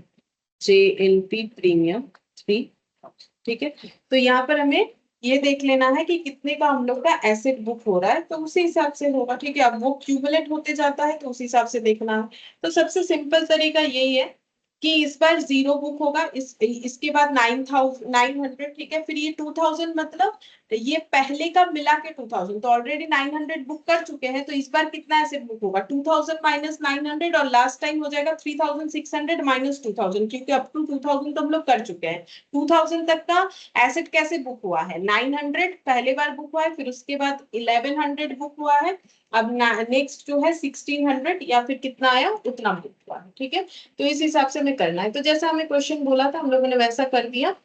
Speaker 1: JLP premium 3000। ठीक है, तो यहाँ पर हमें ये देख लेना है कि कितने का हम लोग का एसेट बुक हो रहा है, तो उसी हिसाब से होगा। ठीक है, अब वो क्यूमुलेट होते जाता है तो उस हिसाब से देखना है। तो सबसे सिंपल तरीका यही है कि इस बार 0 बुक होगा, इसके बाद 9,900। ठीक है, फिर ये 2000, मतलब ये पहले का मिला के 2000, तो ऑलरेडी 900 बुक कर चुके हैं, तो इस बार कितना एसेट बुक होगा, 2000 माइनस 900, और लास्ट टाइम हो जाएगा 3600 माइनस 2000, क्योंकि अप टू 2000 तो हम लोग कर चुके हैं। 2000 तक का एसेट कैसे बुक हुआ है, 900 पहले बार बुक हुआ है, फिर उसके बाद 1100 बुक हुआ है। अब नेक्स्ट जो है 1600 या फिर कितना आया उतना बुक हुआ है। ठीक है, तो इस हिसाब से हमें करना है। तो जैसा हमें क्वेश्चन बोला था हम लोगों ने वैसा कर दिया।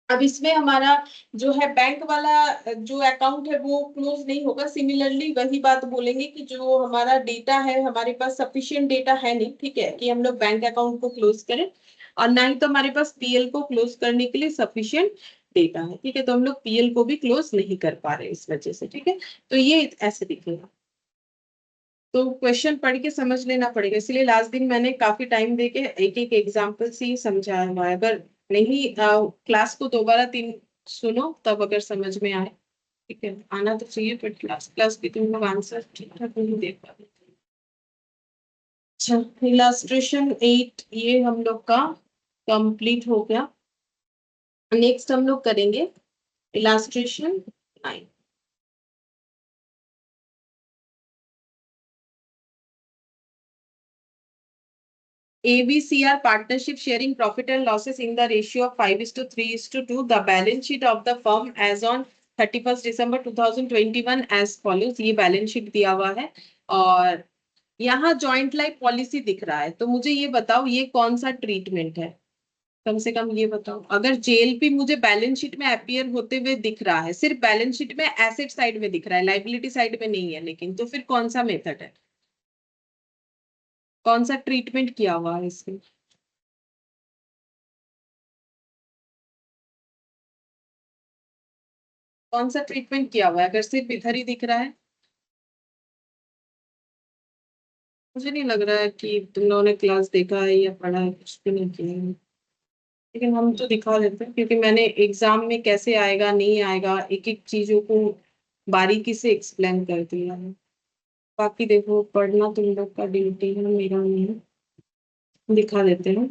Speaker 1: अब इसमें हमारा जो है बैंक वाला जो अकाउंट है वो क्लोज नहीं होगा। सिमिलरली वही बात बोलेंगे कि जो हमारा डेटा है, हमारे पास सफिशिएंट डेटा है नहीं, ठीक है, कि हम लोग बैंक अकाउंट को क्लोज करें, और ना ही तो हमारे पास पीएल को क्लोज करने के लिए सफिशिएंट डेटा है। ठीक है, तो हम लोग पीएल को भी क्लोज नहीं कर पा रहे इस वजह से। ठीक है, तो ये ऐसे दिखेगा। तो क्वेश्चन पढ़ के समझ लेना पड़ेगा, इसलिए लास्ट दिन मैंने काफी टाइम देके एक एक एग्जाम्पल से ही समझाया हुआ है। अगर नहीं क्लास को दोबारा तीन सुनो तब अगर समझ में आए। ठीक है, आना तो चाहिए, बट क्लास क्लास की तुम लोग आंसर ठीक ठाक नहीं देख पाते। अच्छा, इलास्ट्रेशन 8 ये हम लोग का कंप्लीट हो गया। नेक्स्ट हम लोग करेंगे illustration 9। ABCR partnership sharing profit and losses in the ratio of 5:3:2. The balance sheet of the firm as on 31st December 2021 as follows. ये बैलेंस शीट दिया हुआ है और यहाँ जॉइंट लाइफ पॉलिसी दिख रहा है, तो मुझे ये बताओ ये कौन सा ट्रीटमेंट है, कम से कम ये बताओ। अगर JLP मुझे बैलेंस शीट में अपीयर होते हुए दिख रहा है, सिर्फ बैलेंस शीट में एसेट साइड में दिख रहा है, लाइबिलिटी साइड में नहीं है, लेकिन तो फिर कौन सा मेथड है, कौन सा ट्रीटमेंट किया हुआ है इसमें? कौन सा ट्रीटमेंट किया हुआ है अगर सिर्फ इधर ही दिख रहा है? मुझे नहीं लग रहा है कि तुम लोगों ने क्लास देखा है या पढ़ा है, कुछ भी नहीं किया है। लेकिन हम तो दिखा देते हैं क्योंकि मैंने एग्जाम में कैसे आएगा नहीं आएगा एक एक चीजों को बारीकी से एक्सप्लेन कर दिया है। बाकी देखो पढ़ना तुम लोग का ड्यूटी है, मेरा नहीं है। दिखा देते हैं।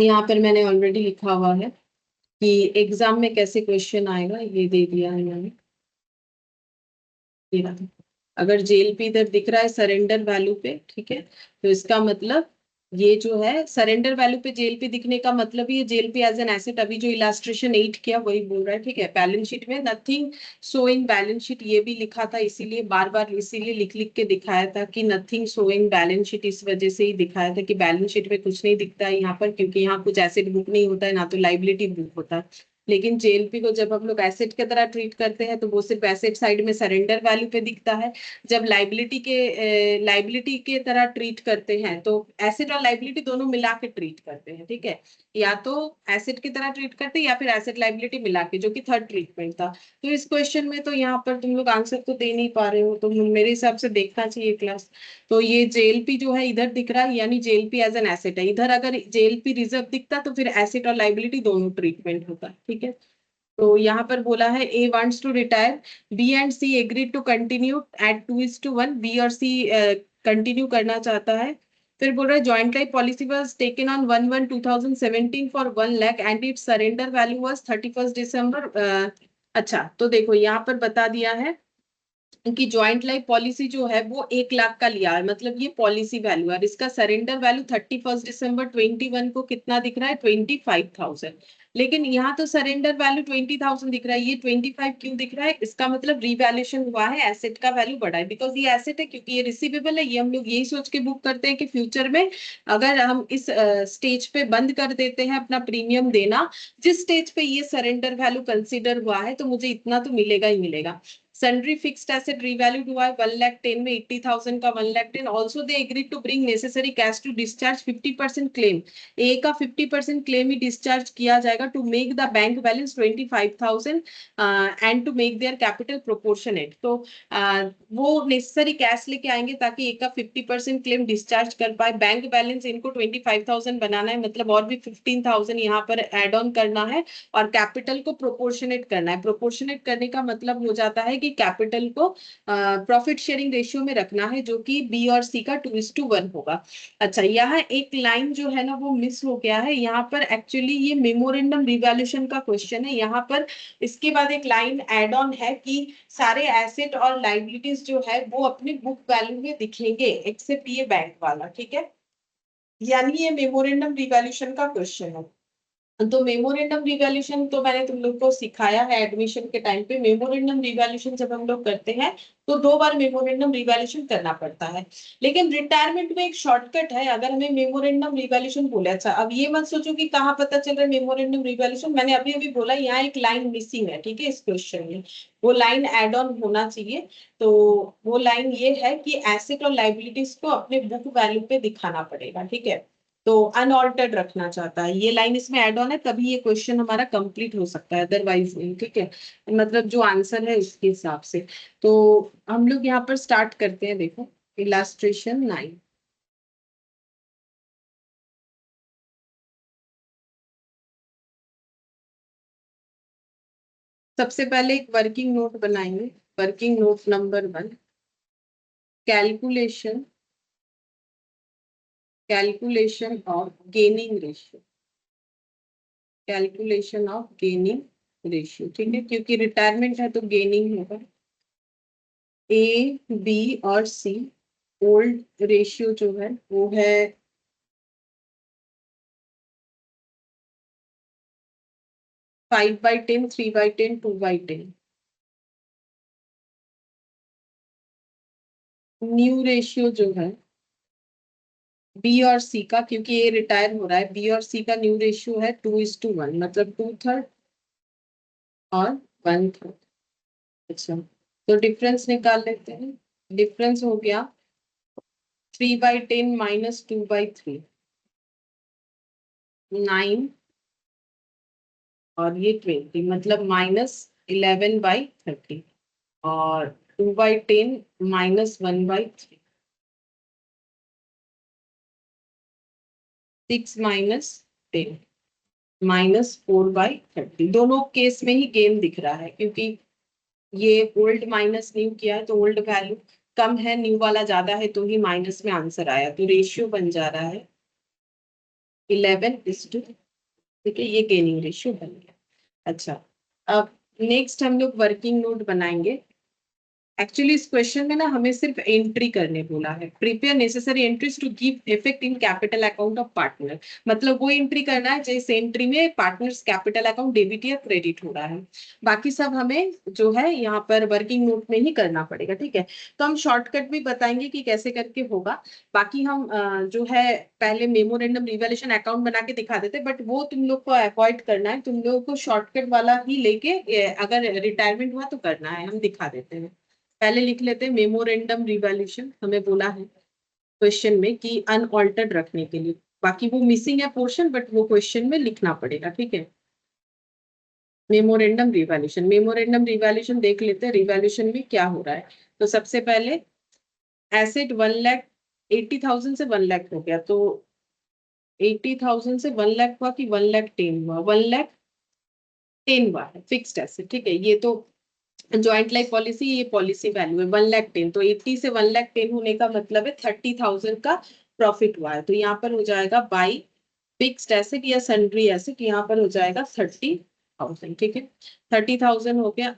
Speaker 1: यहाँ पर मैंने ऑलरेडी लिखा हुआ है कि एग्जाम में कैसे क्वेश्चन आएगा, ये दे दिया है मैंने। ये रहा। अगर JLP इधर दिख रहा है सरेंडर वैल्यू पे, ठीक है, तो इसका मतलब ये जो है सरेंडर वैल्यू पे JLP दिखने का मतलब ये JLP एज एन एसेट, अभी जो इलास्ट्रेशन 8 किया वही बोल रहा है, ठीक है। बैलेंस शीट में नथिंग शोइंग बैलेंस शीट ये भी लिखा था, इसीलिए बार बार इसीलिए लिख लिख के दिखाया था कि नथिंग शोइंग बैलेंस शीट, इस वजह से ही दिखाया था कि बैलेंस शीट में कुछ नहीं दिखता है यहाँ पर, क्योंकि यहाँ कुछ एसेट बुक नहीं होता है ना तो लाइबिलिटी बुक होता है। लेकिन JLP को जब हम लोग एसेट की तरह ट्रीट करते हैं तो वो सिर्फ एसेट साइड में सरेंडर वैल्यू पे दिखता है। जब लाइबिलिटी के तरह ट्रीट करते हैं तो एसेट और लाइबिलिटी दोनों मिला के ट्रीट करते हैं, ठीक है। या तो एसेट की तरह ट्रीट करते हैं या फिर एसेट लाइबिलिटी मिला के, जो कि थर्ड ट्रीटमेंट था। तो इस क्वेश्चन में तो यहाँ पर तुम लोग आंसर तो दे नहीं पा रहे हो, तो मेरे हिसाब से देखना चाहिए क्लास। तो ये JLP जो है इधर दिख रहा है, यानी JLP एज एन एसेट है। इधर अगर JLP रिजर्व दिखता तो फिर एसेट और लाइबिलिटी दोनों ट्रीटमेंट होता, ठीक है। तो यहाँ पर बोला है A wants to retire, B and C agreed to continue at 2:1, B और C कंटिन्यू करना चाहता है। फिर बोल रहा है joint life policy was taken on 1/1/2017 for 1 lakh and it's surrender value was 31st December। अच्छा तो देखो यहाँ पर बता दिया है कि ज्वाइंट लाइफ पॉलिसी जो है वो 1 लाख का लिया है, मतलब ये पॉलिसी वैल्यू है, और इसका सरेंडर वैल्यू 31st December 2021 को कितना दिख रहा है, 25,000। लेकिन यहाँ तो सरेंडर वैल्यू 20,000 दिख रहा है, ये 25 क्यों दिख रहा है? इसका मतलब रिवैल्यूएशन हुआ है, एसेट का वैल्यू बढ़ा है, बिकॉज ये एसेट है, क्योंकि ये रिसीवेबल है। ये हम लोग यही सोच के बुक करते हैं कि फ्यूचर में अगर हम इस स्टेज पे बंद कर देते हैं अपना प्रीमियम देना, जिस स्टेज पे ये सरेंडर वैल्यू कंसिडर हुआ है, तो मुझे इतना तो मिलेगा ही मिलेगा। Sundry fixed asset revalued हुआ है 1 लाख 10 में, 80,000 का 1 lakh 10। Also they agree to bring necessary cash to discharge 50% claim. A का 50% क्लेम ही डिस्चार्ज किया जाएगा to make the bank balance 25,000 and to make their capital proportionate. तो वो नेसेसरी कैश लेके आएंगे ताकि ए का 50% क्लेम डिस्चार्ज कर पाए। बैंक बैलेंस इनको 25,000 बनाना है, मतलब और भी 15,000 यहाँ पर एड ऑन करना है, और कैपिटल को प्रोपोर्शनेट करना है। प्रोपोर्शनेट करने का मतलब हो जाता है कि कैपिटल को प्रॉफिट शेयरिंग रेशियो में रखना है, जो कि बी और सी का 2:1 होगा। अच्छा यहाँ एक लाइन जो है ना वो मिस हो गया है, यहाँ पर एक्चुअली ये मेमोरेंडम रिवैल्यूएशन का क्वेश्चन है। यहाँ पर इसके बाद एक लाइन एड ऑन है कि सारे एसेट और लाइबिलिटीज जो है वो अपने बुक वैल्यू में दिखेंगे एक्सेप्ट ये बैंक वाला, ठीक है। यानी ये मेमोरेंडम रिवैल्यूएशन का क्वेश्चन है। तो मेमोरेंडम रिवैल्यूएशन तो मैंने तुम लोग को सिखाया है एडमिशन के टाइम पे। मेमोरेंडम रिवैल्यूएशन जब हम लोग करते हैं तो 2 बार मेमोरेंडम रिवैल्यूएशन करना पड़ता है, लेकिन रिटायरमेंट में एक शॉर्टकट है। अगर हमें मेमोरेंडम रिवैल्यूएशन बोले, अच्छा अब ये मत सोचो कि कहाँ पता चल रहा है मेमोरेंडम रिवैल्यूएशन, मैंने अभी अभी बोला यहाँ एक लाइन मिसिंग है, ठीक है, इस क्वेश्चन में वो लाइन एड ऑन होना चाहिए। तो वो लाइन ये है कि एसेट और लाइबिलिटीज को अपने बुक वैल्यू पे दिखाना पड़ेगा, ठीक है। तो अनऑल्टर्ड रखना चाहता है, ये लाइन इसमें ऐड ऑन है, तभी ये क्वेश्चन हमारा कंप्लीट हो सकता है, अदरवाइज नहीं, ठीक है। मतलब जो आंसर है उसके हिसाब से। तो हम लोग यहाँ पर स्टार्ट करते हैं, देखो इलास्ट्रेशन 9। सबसे पहले एक वर्किंग नोट बनाएंगे। Working note number 1, calculation calculation of gaining ratio. Calculation of gaining ratio, ठीक है, क्योंकि रिटायरमेंट है तो गेनिंग होगा। A, B और C ओल्ड रेशियो जो है वो है 5/10, 3/10, 2/10। न्यू रेशियो जो है बी और सी का, क्योंकि ये रिटायर हो रहा है, बी और सी का न्यू रेशियो है 2:1, मतलब 2/3 और 1/3। अच्छा, तो डिफरेंस निकाल लेते हैं। डिफरेंस हो गया 3/10 माइनस 2/3, 9, और ये 20, मतलब -11/30, और 2/10 माइनस 1/3, 6 माइनस 10, -4/30। दोनों केस में ही गेन दिख रहा है, क्योंकि ये ओल्ड माइनस न्यू किया है तो ओल्ड वैल्यू कम है, न्यू वाला ज्यादा है, तो ही माइनस में आंसर आया, तो रेशियो बन जा रहा है 11:, ठीक है, ये गेनिंग रेशियो बन गया। अच्छा, अब नेक्स्ट हम लोग वर्किंग नोट बनाएंगे। एक्चुअली इस क्वेश्चन में ना हमें सिर्फ एंट्री करने बोला है, prepare necessary entries to give effect in capital account of partner, मतलब वो एंट्री करना है जिस एंट्री में पार्टनर्स कैपिटल अकाउंट डेबिट या क्रेडिट हो रहा है। बाकी सब हमें जो है यहाँ पर वर्किंग नोट में ही करना पड़ेगा, ठीक है। तो हम शॉर्टकट भी बताएंगे कि कैसे करके होगा। बाकी हम जो है पहले मेमोरेंडम रिवैल्यूएशन अकाउंट बना के दिखा देते, बट वो तुम लोग को अवॉइड करना है, तुम लोगों को शॉर्टकट वाला ही लेके अगर रिटायरमेंट हुआ तो करना है, हम दिखा देते हैं। पहले लिख लेते हैं मेमोरेंडम रिवैल्यूएशन, हमें बोला है क्वेश्चन में कि अनऑल्टर्ड रखने के लिए, बाकी वो मिसिंग है पोर्शन, बट वो क्वेश्चन में लिखना पड़ेगा, ठीक है। मेमोरेंडम रिवैल्यूएशन देख लेते हैं, रिवैल्यूएशन में क्या हो रहा है। तो सबसे पहले एसेट 1,80,000 से 1,00,000 हो गया, तो 80,000 से 1,00,000 हुआ कि 1,10,000 हुआ, 1,10,000 हुआ है फिक्स्ड एसेट, ठीक है। ये तो ज्वाइंट लाइफ पॉलिसी, ये पॉलिसी वैल्यू है 1,10,000, तो 80 से 1,10,000 होने का मतलब है 30,000 का प्रॉफिट हुआ है, तो यहाँ पर हो जाएगा बाई फिक्स्ड एसेट या सन्ड्री एसेट, यहाँ पर हो जाएगा 30,000, ठीक है। 30,000 हो गया।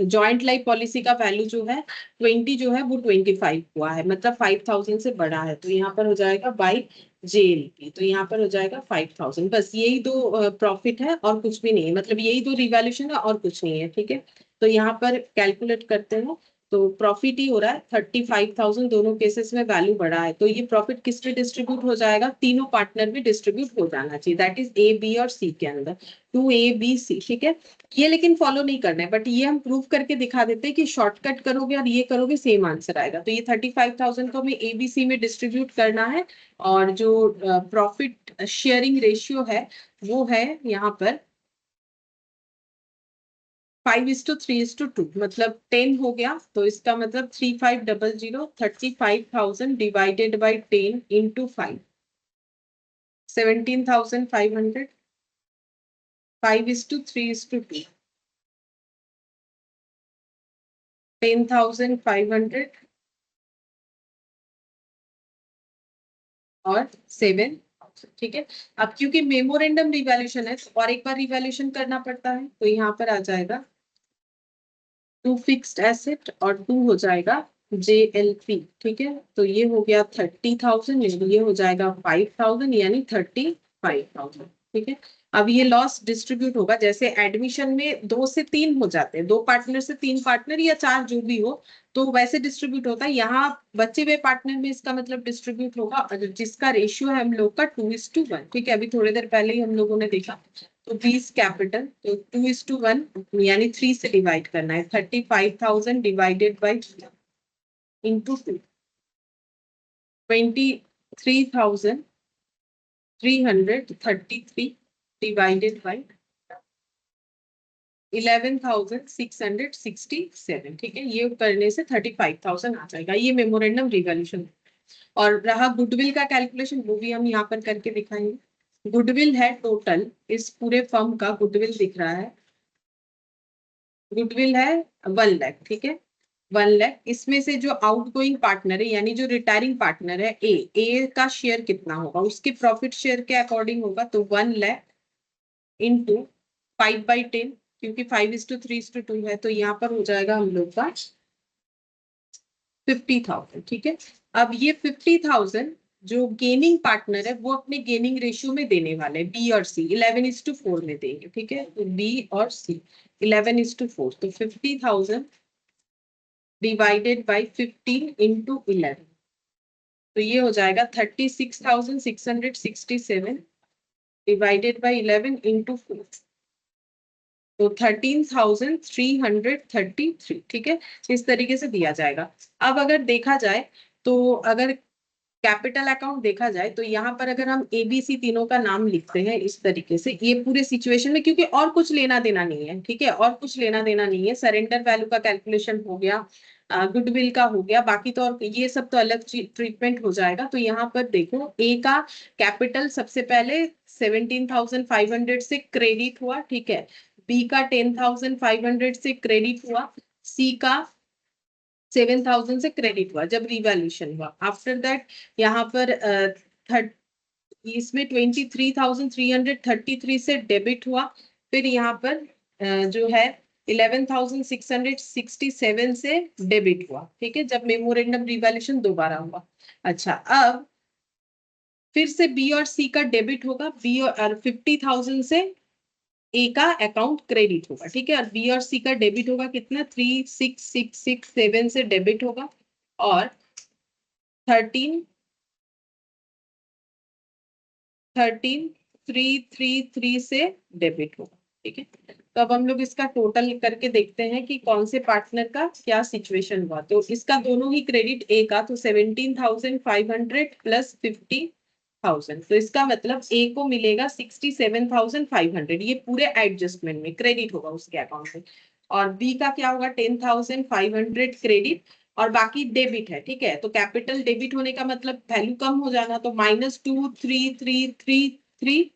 Speaker 1: जॉइंट लाइफ पॉलिसी का वैल्यू जो है 20 जो है वो 25 हुआ है, मतलब 5,000 से बड़ा है, तो यहाँ पर हो जाएगा बाई जेएलपी, तो यहाँ पर हो जाएगा 5,000। बस यही दो प्रॉफिट है और कुछ भी नहीं है, मतलब यही दो रिवैल्यूएशन है और कुछ नहीं है, ठीक है। तो यहाँ पर कैलकुलेट करते हैं, तो प्रॉफिट ही हो रहा है 35,000, दोनों केसेस में वैल्यू बढ़ा है, तो ये प्रॉफिट किस पे डिस्ट्रीब्यूट हो जाएगा, तीनों पार्टनर में डिस्ट्रीब्यूट हो जाना चाहिए, दैट इज ए बी और सी के अंदर, 2A B C, ठीक है। ये लेकिन फॉलो नहीं करना है, बट ये हम प्रूव करके दिखा देते हैं कि शॉर्टकट करोगे और ये करोगे सेम आंसर आएगा, तो ये 35,000 को हमें ABC में डिस्ट्रीब्यूट करना है, और जो प्रॉफिट शेयरिंग रेशियो है वो है यहाँ पर 5:3:2, मतलब 10 हो गया, तो इसका मतलब 3500, 35,000 डिवाइडेड बाई 10 इंटू 5, 17,500, 5:3:2, 10,500 और 7,000, ठीक है। अब क्योंकि मेमोरेंडम रिवैल्यूएशन है तो और एक बार रिवैल्यूएशन करना पड़ता है, तो यहाँ पर आ जाएगा 2 फिक्स्ड एसेट और 2 हो जाएगा JLP, ठीक है। तो ये हो गया 30,000, ये हो जाएगा 5,000, यानी 35,000, ठीक है। अब ये लॉस डिस्ट्रीब्यूट होगा, जैसे एडमिशन में 2 से 3 हो जाते हैं, 2 पार्टनर से 3 पार्टनर या 4 जो भी हो, तो वैसे डिस्ट्रीब्यूट होता है। यहाँ बचे हुए पार्टनर में इसका मतलब डिस्ट्रीब्यूट होगा, और जिसका रेशियो है हम लोग का 2:1, ठीक है। अभी थोड़ी देर पहले ही हम लोगों ने देखा, तो 20 कैपिटल, तो 2:1, यानी 3 से डिवाइड करना है, 35,000 divided by into 2, 23,333 divided by 11,667, ठीक है। ये करने से 35,000 आ जाएगा, ये मेमोरेंडम रिवॉल्यूशन। और रहा गुडविल का कैलकुलेशन, वो भी हम यहाँ पर करके दिखाएंगे। गुडविल है टोटल, इस पूरे फर्म का गुडविल दिख रहा है, गुडविल है 1,00,000, ठीक है। 1,00,000, इसमें से जो आउटगोइंग पार्टनर है, यानी जो रिटायरिंग पार्टनर है ए का शेयर कितना होगा, उसके प्रॉफिट शेयर के अकॉर्डिंग होगा, तो 1,00,000 इंटू 5/10, क्योंकि 5:3:2 है, तो यहाँ पर हो जाएगा हम लोग का 50,000, ठीक है। अब ये 50,000 जो गेनिंग पार्टनर है वो अपने गेनिंग रेशियो में देने वाले हैं, बी और सी 11:4 में देंगे, ठीक है। तो बी और सी 11:4, तो 50,000 डिवाइडेड बाई 15 इंटू 11, तो ये हो जाएगा 36,667 डिवाइडेड बाई 11 इंटू 4, तो 13,333, ठीक है। इस तरीके से दिया जाएगा। अब अगर देखा जाए तो अगर कैपिटल अकाउंट देखा जाए तो यहाँ पर अगर हम एबीसी तीनों का नाम लिखते हैं इस तरीके से, ये पूरे सिचुएशन में, क्योंकि और कुछ लेना देना नहीं है, ठीक है, और कुछ लेना देना नहीं है। सरेंडर वैल्यू का कैलकुलेशन हो गया, गुडविल का हो गया, बाकी तो और ये सब तो अलग ट्रीटमेंट हो जाएगा। तो यहाँ पर देखो ए का कैपिटल सबसे पहले 17,500 से क्रेडिट हुआ, ठीक है। बी का 10,500 से क्रेडिट हुआ, सी का 7,000 से क्रेडिट हुआ जब रिवैल्यूएशन हुआ। आफ्टर दैट यहाँ पर इसमें 23,333 से डेबिट हुआ। फिर यहाँ पर जो है 11,667 से डेबिट हुआ, ठीक है, जब मेमोरेंडम रिवैल्यूएशन दोबारा हुआ। अच्छा, अब फिर से बी और सी का डेबिट होगा, बी और 50,000 से ए का अकाउंट क्रेडिट होगा, ठीक है, और बी और सी का डेबिट होगा कितना, 36,667 से डेबिट होगा, और 13,333 से डेबिट होगा, ठीक है। तो अब हम लोग इसका टोटल करके देखते हैं कि कौन से पार्टनर का क्या सिचुएशन हुआ। तो इसका दोनों ही क्रेडिट ए का, तो 17,500 प्लस 50,000, तो इसका मतलब ए को मिलेगा 67,500, ये पूरे एडजस्टमेंट में क्रेडिट होगा उसके अकाउंट में। और बी का क्या होगा, 10,500 क्रेडिट और बाकी डेबिट है, ठीक है। तो कैपिटल डेबिट होने का मतलब वैल्यू कम हो जाना, तो -2,3,333,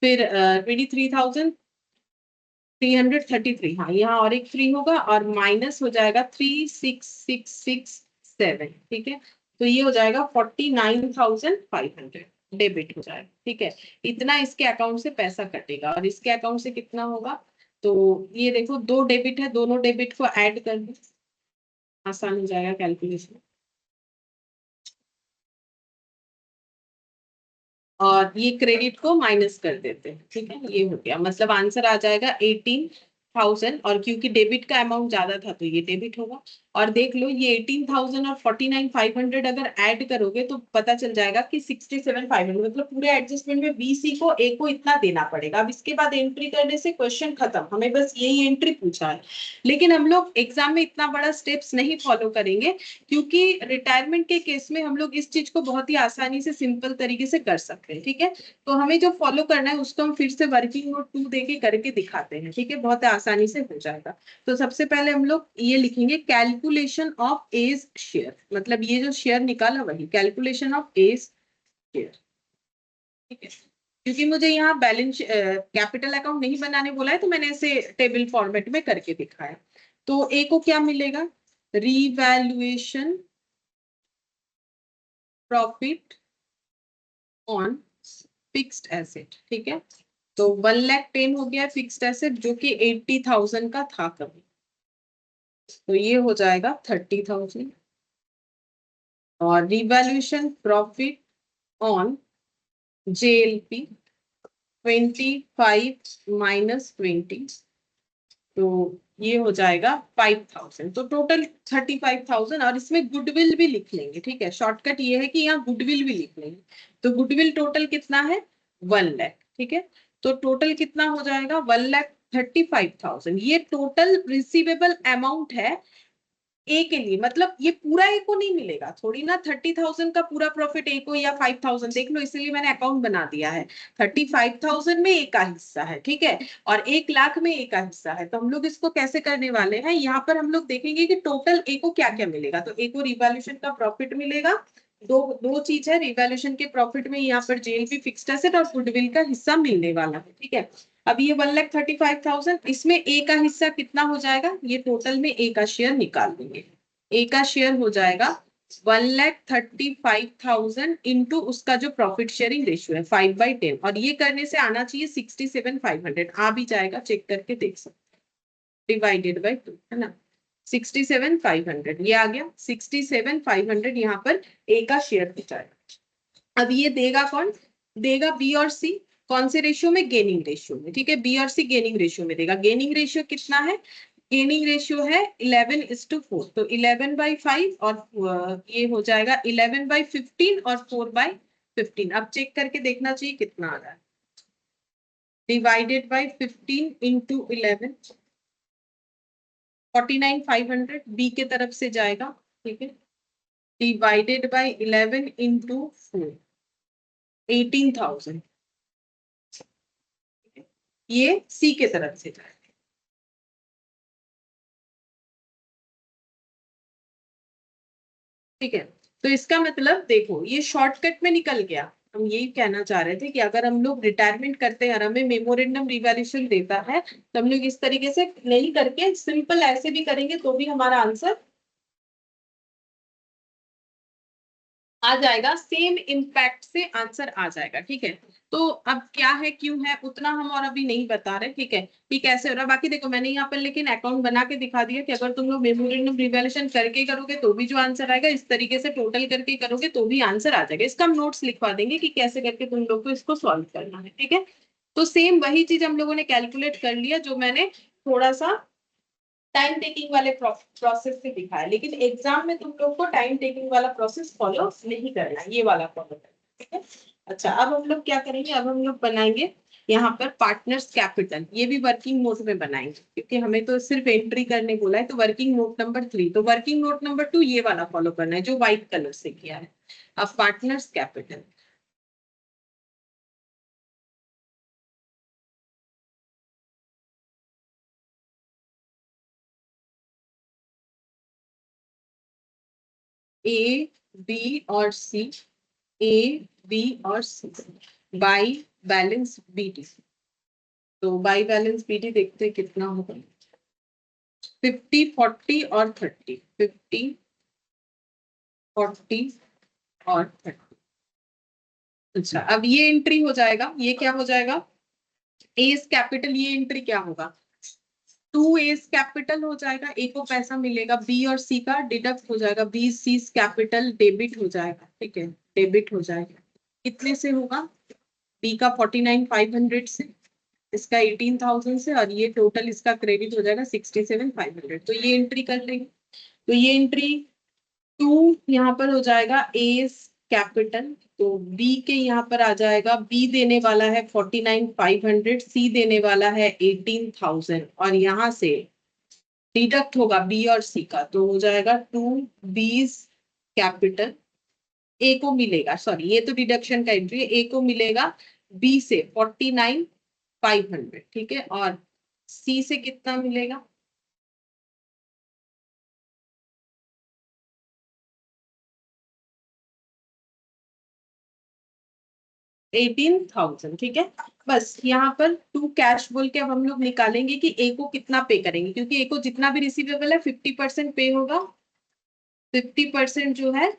Speaker 1: फिर 23,333, हाँ यहाँ और एक 3 होगा, और माइनस हो जाएगा 36,667, ठीक है। तो ये हो जाएगा 49,500 डेबिट हो जाएगा, ठीक है। इतना इसके अकाउंट से पैसा कटेगा, और इसके अकाउंट से कितना होगा, तो ये देखो दो डेबिट है, दोनों डेबिट को ऐड कर दो, आसान हो जाएगा कैलकुलेशन। और ये क्रेडिट को माइनस कर देते हैं, ठीक है, ये हो गया, मतलब आंसर आ जाएगा 18,000, और क्योंकि डेबिट का अमाउंट ज्यादा था तो ये डेबिट होगा। और देख लो ये 18,000 और 49,500 अगर ऐड करोगे तो पता चल जाएगा कि 67,500, मतलब पूरे एडजस्टमेंट में बी सी को ए को इतना देना पड़ेगा। अब इसके बाद एंट्री करने से क्वेश्चन खत्म, हमें बस यही एंट्री पूछा है। लेकिन हम लोग एग्जाम में इतना बड़ा स्टेप्स नहीं फॉलो करेंगे, क्योंकि रिटायरमेंट के केस में हम लोग इस चीज को बहुत ही आसानी से सिंपल तरीके से कर सकते हैं, ठीक है। तो हमें जो फॉलो करना है उसको हम फिर से वर्किंग नोट 2 देके करके दिखाते हैं, ठीक है, बहुत आसानी से हो जाएगा। तो सबसे पहले हम लोग ये लिखेंगे कैलकुलेशन ऑफ एज शेयर, मतलब ये जो शेयर निकाला वही कैलकुलेशन ऑफ एज शेयर, ठीक है। क्योंकि मुझे यहाँ बैलेंस कैपिटल अकाउंट नहीं बनाने बोला है तो मैंने ऐसे टेबल फॉर्मेट में करके दिखाया। तो ए को क्या मिलेगा, revaluation profit on fixed asset, ठीक है। तो 1,10,000 हो गया फिक्स्ड एसेट, जो कि 80,000 का था कभी, तो ये हो जाएगा 30,000। और revaluation profit on JLP 25 minus 20, तो ये हो जाएगा 5,000, तो टोटल 35,000। और इसमें गुडविल भी लिख लेंगे, ठीक है, शॉर्टकट ये है कि यहाँ गुडविल भी लिख लेंगे। तो गुडविल टोटल कितना है, 1,00,000, ठीक है। तो टोटल कितना हो जाएगा, 1,35,000, ये टोटल रिसीवेबल अमाउंट है ए के लिए, मतलब ये पूरा ए को नहीं मिलेगा, थोड़ी ना 30,000 का पूरा प्रॉफिट ए को, या 5,000 देख लो, इसलिए मैंने अकाउंट बना दिया है। 35,000 में ए का हिस्सा है, ठीक है, और 1,00,000 में ए का हिस्सा है। तो हम लोग इसको कैसे करने वाले हैं, यहाँ पर हम लोग देखेंगे कि टोटल ए को क्या क्या मिलेगा। तो ए को रिवैल्यूएशन का प्रॉफिट मिलेगा, दो दो चीज है रिवैल्यूएशन के प्रॉफिट में, यहाँ पर जेएलपी फिक्स्ड एसेट और गुडविल का हिस्सा मिलने वाला है, ठीक है। अब ये 1,35,000, इसमें ए का हिस्सा कितना हो जाएगा, ये टोटल में ए का शेयर निकाल देंगे। ए का शेयर हो जाएगा 1,35,000 इंटू उसका जो प्रॉफिट शेयरिंग रेशियो है 5/10, और ये करने से आना चाहिए 67,500, आ भी जाएगा, चेक करके देख सकते हैं, डिवाइडेड बाई 2, है ना, 67,500 ये आ गया, 67,500 यहाँ पर ए का शेयर हो जाएगा। अब ये देगा कौन, देगा बी और सी, कौन से रेशियो में, गेनिंग रेशियो में, ठीक है, बी और सी गेनिंग रेशियो में देगा। गेनिंग रेशियो कितना है, गेनिंग रेशियो है 11:4, तो 11/5 और ये हो जाएगा 11/15 और 4/15। अब चेक करके देखना चाहिए कितना आ रहा है, डिवाइडेड बाई 15 इंटू 11, 49,500 बी के तरफ से जाएगा, ठीक है, डिवाइडेड बाई 11 इंटू 4, 18,000, ये सी के तरफ से जाएगा। ठीक है, तो इसका मतलब देखो ये शॉर्टकट में निकल गया। हम यही कहना चाह रहे थे कि अगर हम लोग रिटायरमेंट करते हैं और हमें मेमोरेंडम रिवैल्यूएशन देता है तो हम लोग इस तरीके से नहीं करके सिंपल ऐसे भी करेंगे तो भी हमारा आंसर आ जाएगा, सेम इम्पैक्ट से आंसर आ जाएगा। ठीक है, तो अब क्या है क्यों है उतना हम और अभी नहीं बता रहे, ठीक है, कि कैसे हो रहा है। बाकी देखो मैंने यहाँ पर लेकिन अकाउंट बना के दिखा दिया कि अगर तुम लोग मेमोरेंडम रिवैल्यूएशन करके करोगे तो भी जो आंसर आएगा, इस तरीके से टोटल करके करोगे तो भी आंसर आ जाएगा। इसका हम नोट्स लिखवा देंगे कि कैसे करके तुम लोग को इसको सॉल्व करना है। ठीक है, तो सेम वही चीज हम लोगों ने कैलकुलेट कर लिया जो मैंने थोड़ा सा टाइम टेकिंग वाले प्रोसेस से दिखाया, लेकिन एग्जाम में तुम लोग को टाइम टेकिंग वाला प्रोसेस फॉलो नहीं करना, ये वाला फॉलो करना। ठीक है, अच्छा अब हम लोग क्या करेंगे, अब हम लोग बनाएंगे यहाँ पर पार्टनर्स कैपिटल, ये भी वर्किंग नोट में बनाएंगे क्योंकि हमें तो सिर्फ एंट्री करने बोला है। तो वर्किंग नोट नंबर 3, तो वर्किंग नोट नंबर 2 ये वाला फॉलो करना है जो व्हाइट कलर से किया है। अब पार्टनर्स कैपिटल, ए बी और सी, ए बी और सी बाई बैलेंस बीटी, तो बाई बैलेंस बीटी देखते हैं कितना होगा, 50, 40 और 30, 50, 40 और 30। अच्छा अब ये एंट्री हो जाएगा, ये क्या हो जाएगा, एस कैपिटल, ये एंट्री क्या होगा, 2 एस कैपिटल हो जाएगा, ए को पैसा मिलेगा, बी और सी का डिडक्ट हो जाएगा, बी सी कैपिटल डेबिट हो जाएगा। ठीक है, डेबिट हो जाएगा, कितने से होगा, बी का 49,500 से, इसका 18,000 से, और ये टोटल इसका क्रेडिट हो जाएगा 67,500। तो ये एंट्री कर लेंगे, तो ये एंट्री 2 यहाँ पर हो जाएगा एस कैपिटल, तो बी के यहाँ पर आ जाएगा, बी देने वाला है 49,500, सी देने वाला है 18,000, और यहाँ से डिडक्ट होगा बी और सी का, तो हो जाएगा 2 बीस कैपिटल, ए को मिलेगा, सॉरी ये तो डिडक्शन का एंट्री है, ए को मिलेगा बी से 49,500, ठीक है, और सी से कितना मिलेगा, 18,000। ठीक है, बस यहाँ पर 2 कैश बोल के अब हम लोग निकालेंगे कि ए को कितना पे करेंगे, क्योंकि ए को जितना भी रिसीवेबल है 50% पे होगा, 50% जो है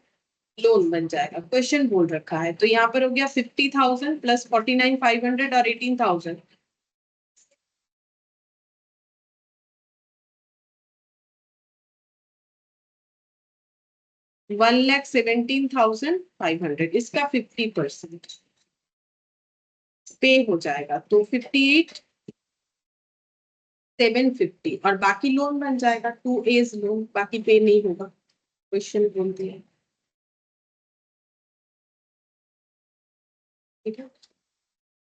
Speaker 1: लोन बन जाएगा, क्वेश्चन बोल रखा है। तो यहाँ पर हो गया 50,000 प्लस 49,500 और 18,000, 1,17,500, इसका 50% पे हो जाएगा, तो 58,750, और बाकी लोन बन जाएगा 2 एज लोन, बाकी पे नहीं होगा, क्वेश्चन बोल दिया। ठीक है,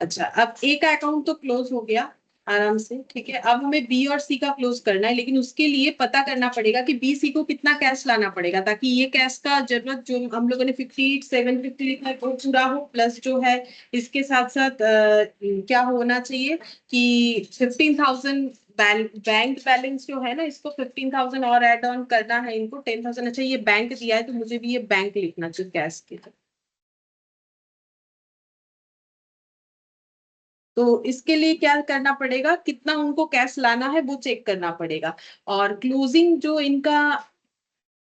Speaker 1: अच्छा अब ए का अकाउंट तो क्लोज हो गया आराम से। ठीक है, अब हमें बी और सी का क्लोज करना है, लेकिन उसके लिए पता करना पड़ेगा कि बी सी को कितना कैश लाना पड़ेगा, ताकि ये कैश का जरूरत जो हम लोगों ने 58,750 लिखा है वो पूरा हो, प्लस जो है इसके साथ साथ क्या होना चाहिए कि 15,000 बैंक बैलेंस जो है ना, इसको 15,000 और एड ऑन करना है इनको 10,000। अच्छा ये बैंक दिया है तो मुझे भी ये बैंक लिखना चाहिए कैश के, तो इसके लिए क्या करना पड़ेगा, कितना उनको कैश लाना है वो चेक करना पड़ेगा, और क्लोजिंग जो इनका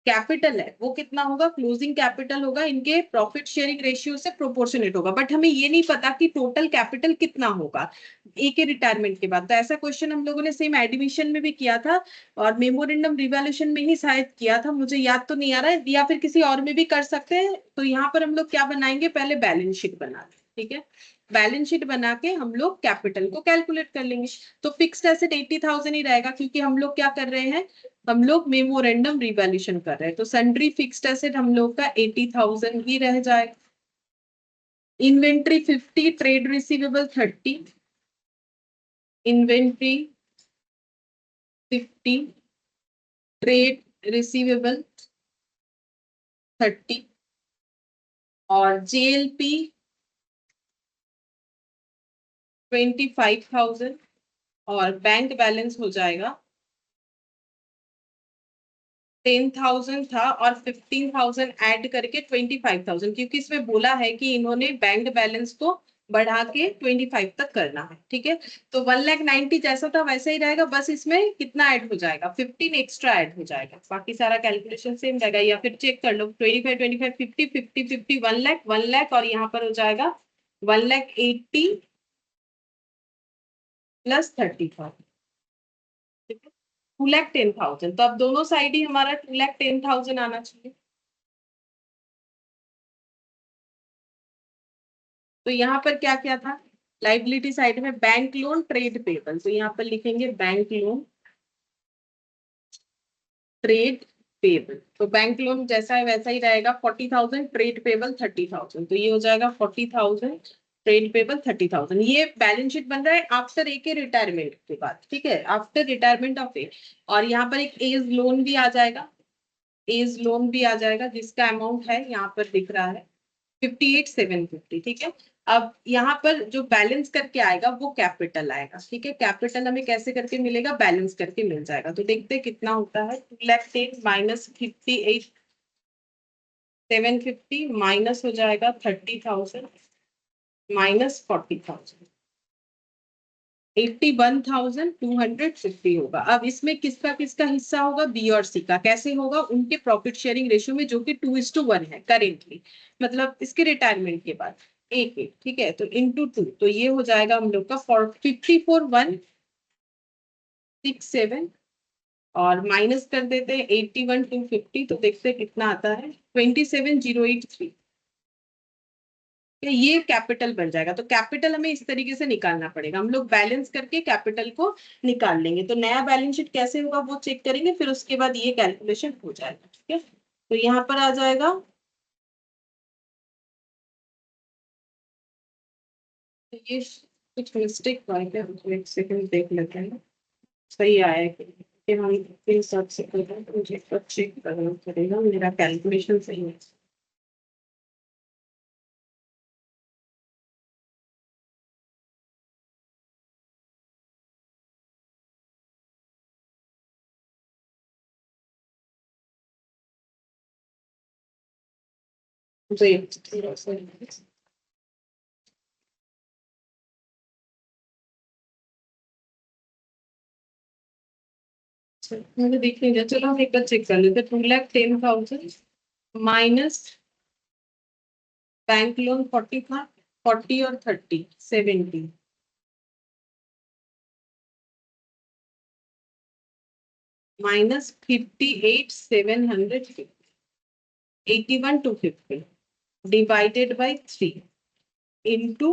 Speaker 1: कैपिटल है वो कितना होगा, क्लोजिंग कैपिटल होगा इनके प्रॉफिट शेयरिंग रेशियो से प्रोपोर्शनेट होगा, बट हमें ये नहीं पता कि टोटल कैपिटल कितना होगा। ए के रिटायरमेंट के बाद। तो ऐसा क्वेश्चन हम लोगों ने सेम एडमिशन में भी किया था और मेमोरेंडम रिवॉल्यूशन में ही शायद किया था, मुझे याद तो नहीं आ रहा है, या फिर किसी और में भी कर सकते हैं। तो यहाँ पर हम लोग क्या बनाएंगे, पहले बैलेंस शीट बना दें, ठीक है। बैलेंस शीट बना के हम लोग कैपिटल को कैलकुलेट कर लेंगे। तो फिक्स्ड एसेट 80,000 ही रहेगा, क्योंकि हम लोग क्या कर रहे हैं, हम लोग मेमोरेंडम रिवॉल्यूशन कर रहे हैं। तो सन्ड्री फिक्स्ड एसेट हम लोग का 80,000 ही रह जाएगा। Inventory 50, trade receivable 30, inventory 50, trade receivable 30, और जेएलपी 25,000, और बैंक बैलेंस हो जाएगा 10,000 था, और 15,000 ऐड करके 25,000, क्योंकि इसमें बोला है कि इन्होंने बैंक बैलेंस को बढ़ा के 25 तक करना है, ठीक है। तो 1,90,000 जैसा था वैसा ही रहेगा, बस इसमें कितना ऐड हो जाएगा, 15 एक्स्ट्रा ऐड हो जाएगा, बाकी सारा कैलकुलेशन सेम रहेगा। या फिर चेक कर लो, 25 25 50 50 50 1,00,000 1,00,000, और यहाँ पर हो जाएगा 1,80,000 प्लस 30,000, ठीक है, 2,10,000। तो अब दोनों साइड ही हमारा 2,10,000 आना चाहिए। तो यहाँ पर क्या क्या था, लाइबिलिटी साइड में बैंक लोन, ट्रेड पेबल, तो यहाँ पर लिखेंगे बैंक लोन, ट्रेड पेबल। तो बैंक लोन जैसा है वैसा ही रहेगा 40,000, ट्रेड पेबल 30,000, तो ये हो जाएगा 40,000, ट्रेड पेबल 30,000। ये बैलेंस शीट बन रहा है आफ्टर ए के रिटायरमेंट के बाद, ठीक है, आफ्टर रिटायरमेंट ऑफ ए। और यहाँ पर एक एज लोन भी आ जाएगा, एज लोन भी आ जाएगा, जिसका अमाउंट है यहाँ पर दिख रहा है 58,750, ठीक है। अब यहाँ पर जो बैलेंस करके आएगा वो कैपिटल आएगा, ठीक है। कैपिटल हमें कैसे करके मिलेगा, बैलेंस करके मिल जाएगा। तो देखते हैं कितना होता है, 2,10,000 माइनस 58,750 माइनस हो जाएगा 30,000 माइनस 40,000, 81,250 होगा। अब इसमें किसका किसका हिस्सा होगा, बी और सी का। कैसे होगा, उनके प्रॉफिट शेयरिंग रेशियो में, जो कि 2:1 है करेंटली, मतलब इसके रिटायरमेंट के बाद एक एक, ठीक है। तो इंटू 2, तो ये हो जाएगा हम लोग का 54,167, और माइनस कर देते हैं 81,250, तो देखते हैं कितना आता है, 27,083। ये कैपिटल बन जाएगा। तो कैपिटल हमें इस तरीके से निकालना पड़ेगा, हम लोग बैलेंस करके कैपिटल को निकाल लेंगे। तो नया बैलेंस शीट कैसे होगा वो चेक करेंगे, फिर उसके बाद ये कैलकुलेशन हो जाएगा, ठीक है। तो यहाँ पर आ जाएगा, तो ये कुछ मिस्टेक हुआ है क्या, एक सेकंड देख लेते हैं सही आया है कि हम के हिसाब से कर रहे हैं, तो मुझे चेक करना पड़ेगा मेरा कैलकुलेशन सही है। जी थोड़ा सा मुझे देख लीजिए, चलो हम एक बार चेक कर लेते हैं। 2,10,000 माइनस बैंक लोन 40 था, 40 और 30 70, minus 58,750, 81,250 divided by 3 into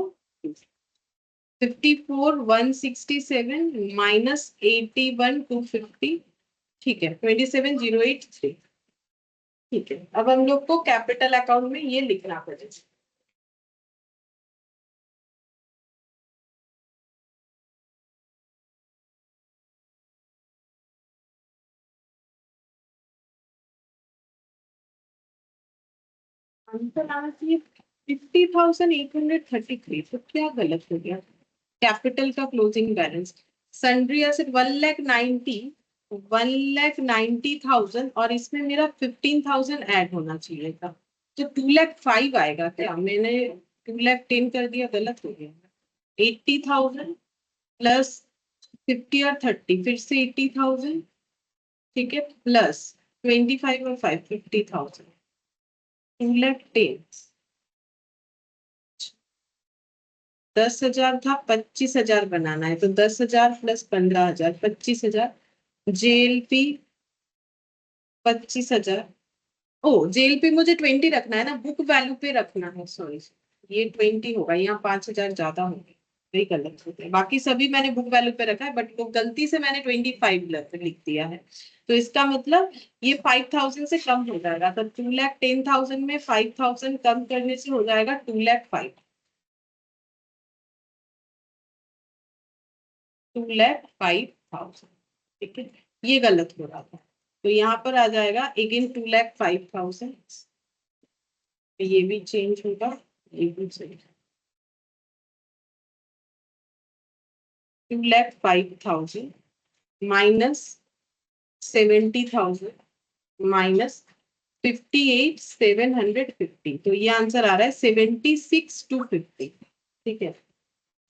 Speaker 1: 54,167 minus 81,250, ठीक है, 27,083, ठीक है। अब हम लोग को कैपिटल अकाउंट में ये लिखना पड़ेगा। आंसर आना चाहिए 50,833, तो क्या गलत हो गया, कैपिटल का क्लोजिंग बैलेंस, सन्ड्री एसेट 1,90,000, और इसमें मेरा 15,000 ऐड होना चाहिए था, तो 2,05,000 आएगा क्या, मैंने 2,10,000 कर दिया, गलत हो गया। 80,000 प्लस 50 और 30, फिर से 80,000, ठीक है, प्लस 25 और 5 50,000, 2,10,000। 10,000 था, 25,000 बनाना है, तो 10,000 प्लस 15,000, 25,000। जेएलपी 25,000। ओ, जेएलपी मुझे 20 रखना है ना, बुक वैल्यू पे रखना है, सॉरी। ये 20 होगा, यहाँ 5,000 ज्यादा होंगे, वही गलत होते हैं। बाकी सभी मैंने बुक वैल्यू पे रखा है, बट वो गलती से मैंने 25 लिख दिया है। तो इसका मतलब ये 5,000 से कम हो जाएगा, तो 2,10,000 में 5,000 कम करने से हो जाएगा 2,05,000। 2,05,000, ठीक है। ये गलत हो रहा था, तो यहाँ पर आ जाएगा अगेन 2,05,000। ये भी चेंज होगा, ये भी चेंज। 2,05,000 माइनस 70,000 माइनस 58,750, तो ये आंसर आ रहा है 76,250, ठीक है।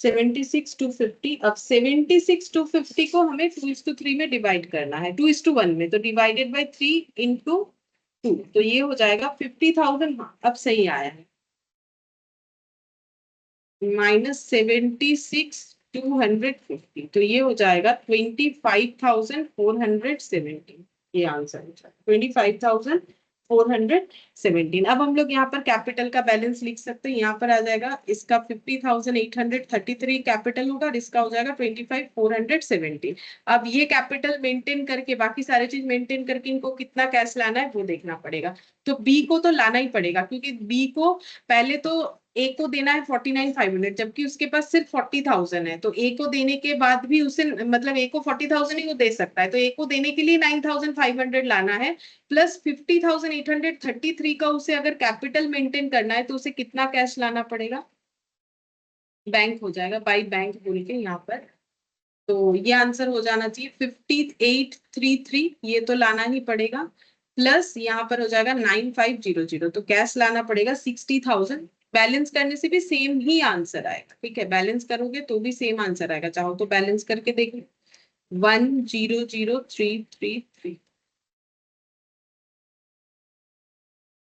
Speaker 1: 76,250। अब 76,250 को हमें 2:3 में डिवाइड करना है, 2:1 में, तो डिवाइडेड बाई 3 into 2, तो ये हो जाएगा 50,000। हाँ, अब सही आया है। माइनस 76,250, तो ये हो जाएगा 25,417। ये आंसर हो जाएगा 25,417। अब हम लोग यहाँ पर कैपिटल का बैलेंस लिख सकते हैं, यहाँ पर आ जाएगा इसका 50,833 कैपिटल होगा, और इसका हो जाएगा 25,417। अब ये कैपिटल मेंटेन करके, बाकी सारी चीज मेंटेन करके, इनको कितना कैश लाना है वो देखना पड़ेगा। तो बी को तो लाना ही पड़ेगा, क्योंकि बी को पहले तो ए को देना है 49,500, जबकि उसके पास सिर्फ 40,000 है, तो ए को देने के बाद भी उसे, मतलब ए को 40,000 ही वो दे सकता है, तो ए को देने के लिए 9,500 लाना है, प्लस 50,833 का उसे अगर कैपिटल मेंटेन करना है, तो उसे कितना कैश लाना पड़ेगा? बैंक हो जाएगा, बाई बैंक बोल के यहाँ पर। तो ये आंसर हो जाना चाहिए 5833, ये तो लाना ही पड़ेगा, प्लस यहाँ पर हो जाएगा 9500, तो कैश लाना पड़ेगा 60,000। बैलेंस करने से भी सेम ही आंसर आएगा, ठीक है, बैलेंस करोगे तो भी सेम आंसर आएगा, चाहो तो बैलेंस करके देख लो। 100,333।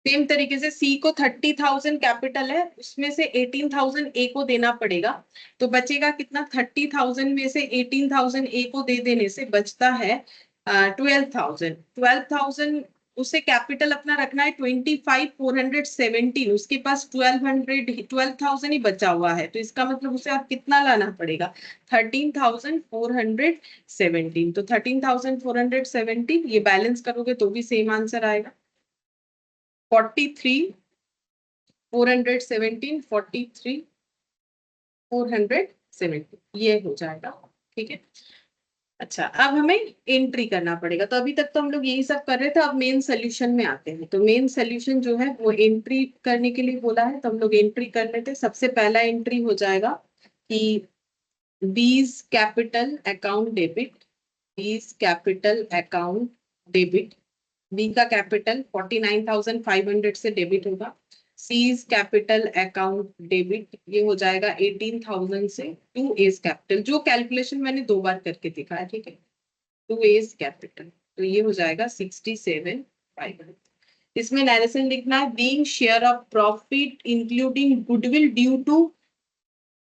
Speaker 1: सेम तरीके से सी को 30,000 कैपिटल है, उसमें से 18,000 ए को देना पड़ेगा, तो बचेगा कितना? 30,000 में से 18,000 ए को दे देने से बचता है 12,000। 12,000 उसे कैपिटल अपना रखना है 25,417, उसके पास 12,000 ही बचा हुआ है, तो इसका मतलब उसे आप कितना लाना पड़ेगा? 13,417। तो 13,417 ये बैलेंस करोगे तो भी सेम आंसर आएगा। 43,417, 43,417, ये हो जाएगा, ठीक है। अच्छा, अब हमें एंट्री करना पड़ेगा, तो अभी तक तो हम लोग यही सब कर रहे थे, अब मेन सोल्यूशन में आते हैं। तो मेन सोल्यूशन जो है वो एंट्री करने के लिए बोला है, तो हम लोग एंट्री कर लेते हैं। सबसे पहला एंट्री हो जाएगा कि B's capital account debit, B's capital account debit. B का कैपिटल 49,500 से डेबिट होगा। सीज कैपिटल अकाउंट डेबिट, ये हो जाएगा 18,000 से। टू एज कैपिटल, जो कैलकुलेशन मैंने 2 बार करके दिखा है, ठीक है। टू एज कैपिटल, तो ये हो जाएगा 67,500। इसमें नरेशन लिखना है, being share of profit including goodwill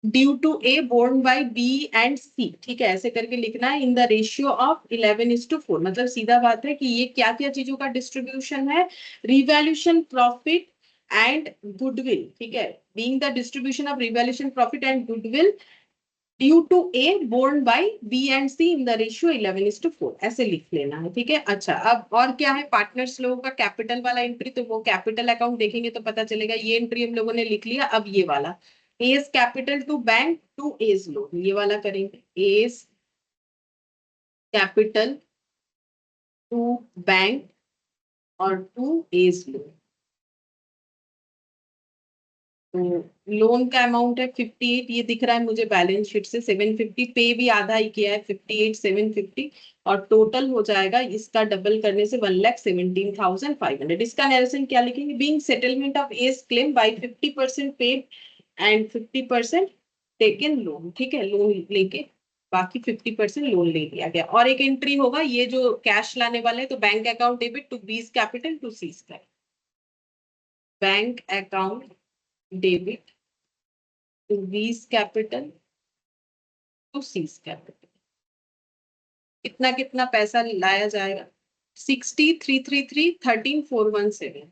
Speaker 1: due to A borne by B and C, ठीक है, ऐसे करके लिखना है। इन द रेशियो ऑफ 11:4, मतलब सीधा बात है कि ये क्या क्या चीजों का डिस्ट्रीब्यूशन है? रिवैल्यूएशन प्रॉफिट एंड गुडविल, ठीक है, being the distribution of revaluation profit and goodwill due to A borne by B and C in the ratio 11:4, ऐसे लिख लेना है, ठीक है। अच्छा, अब और क्या है? पार्टनर्स लोगों का कैपिटल वाला एंट्री, तो वो कैपिटल अकाउंट देखेंगे तो पता चलेगा। ये एंट्री हम लोगों ने लिख लिया। अब ये वाला A's capital to bank to A's loan, ये वाला करेंगे। एज कैपिटल टू बैंक और टू एज लोन। तो लोन का अमाउंट है 58, ये दिख रहा है मुझे बैलेंस शीट से। 750 पे भी आधा ही किया है, 58,750, और टोटल हो जाएगा इसका डबल करने से 1,17,500। इसका नरेशन क्या लिखेंगे? Being settlement of A's claim by 50% paid and 50% taken loan, ठीक है, लोन लेके बाकी 50% लोन ले लिया गया। और एक एंट्री होगा, ये जो कैश लाने वाले हैं, तो bank account debit to B's capital to C's capital, bank account debit V's capital to C's capital. कितना कितना पैसा लाया जाएगा? 60,333 13,417।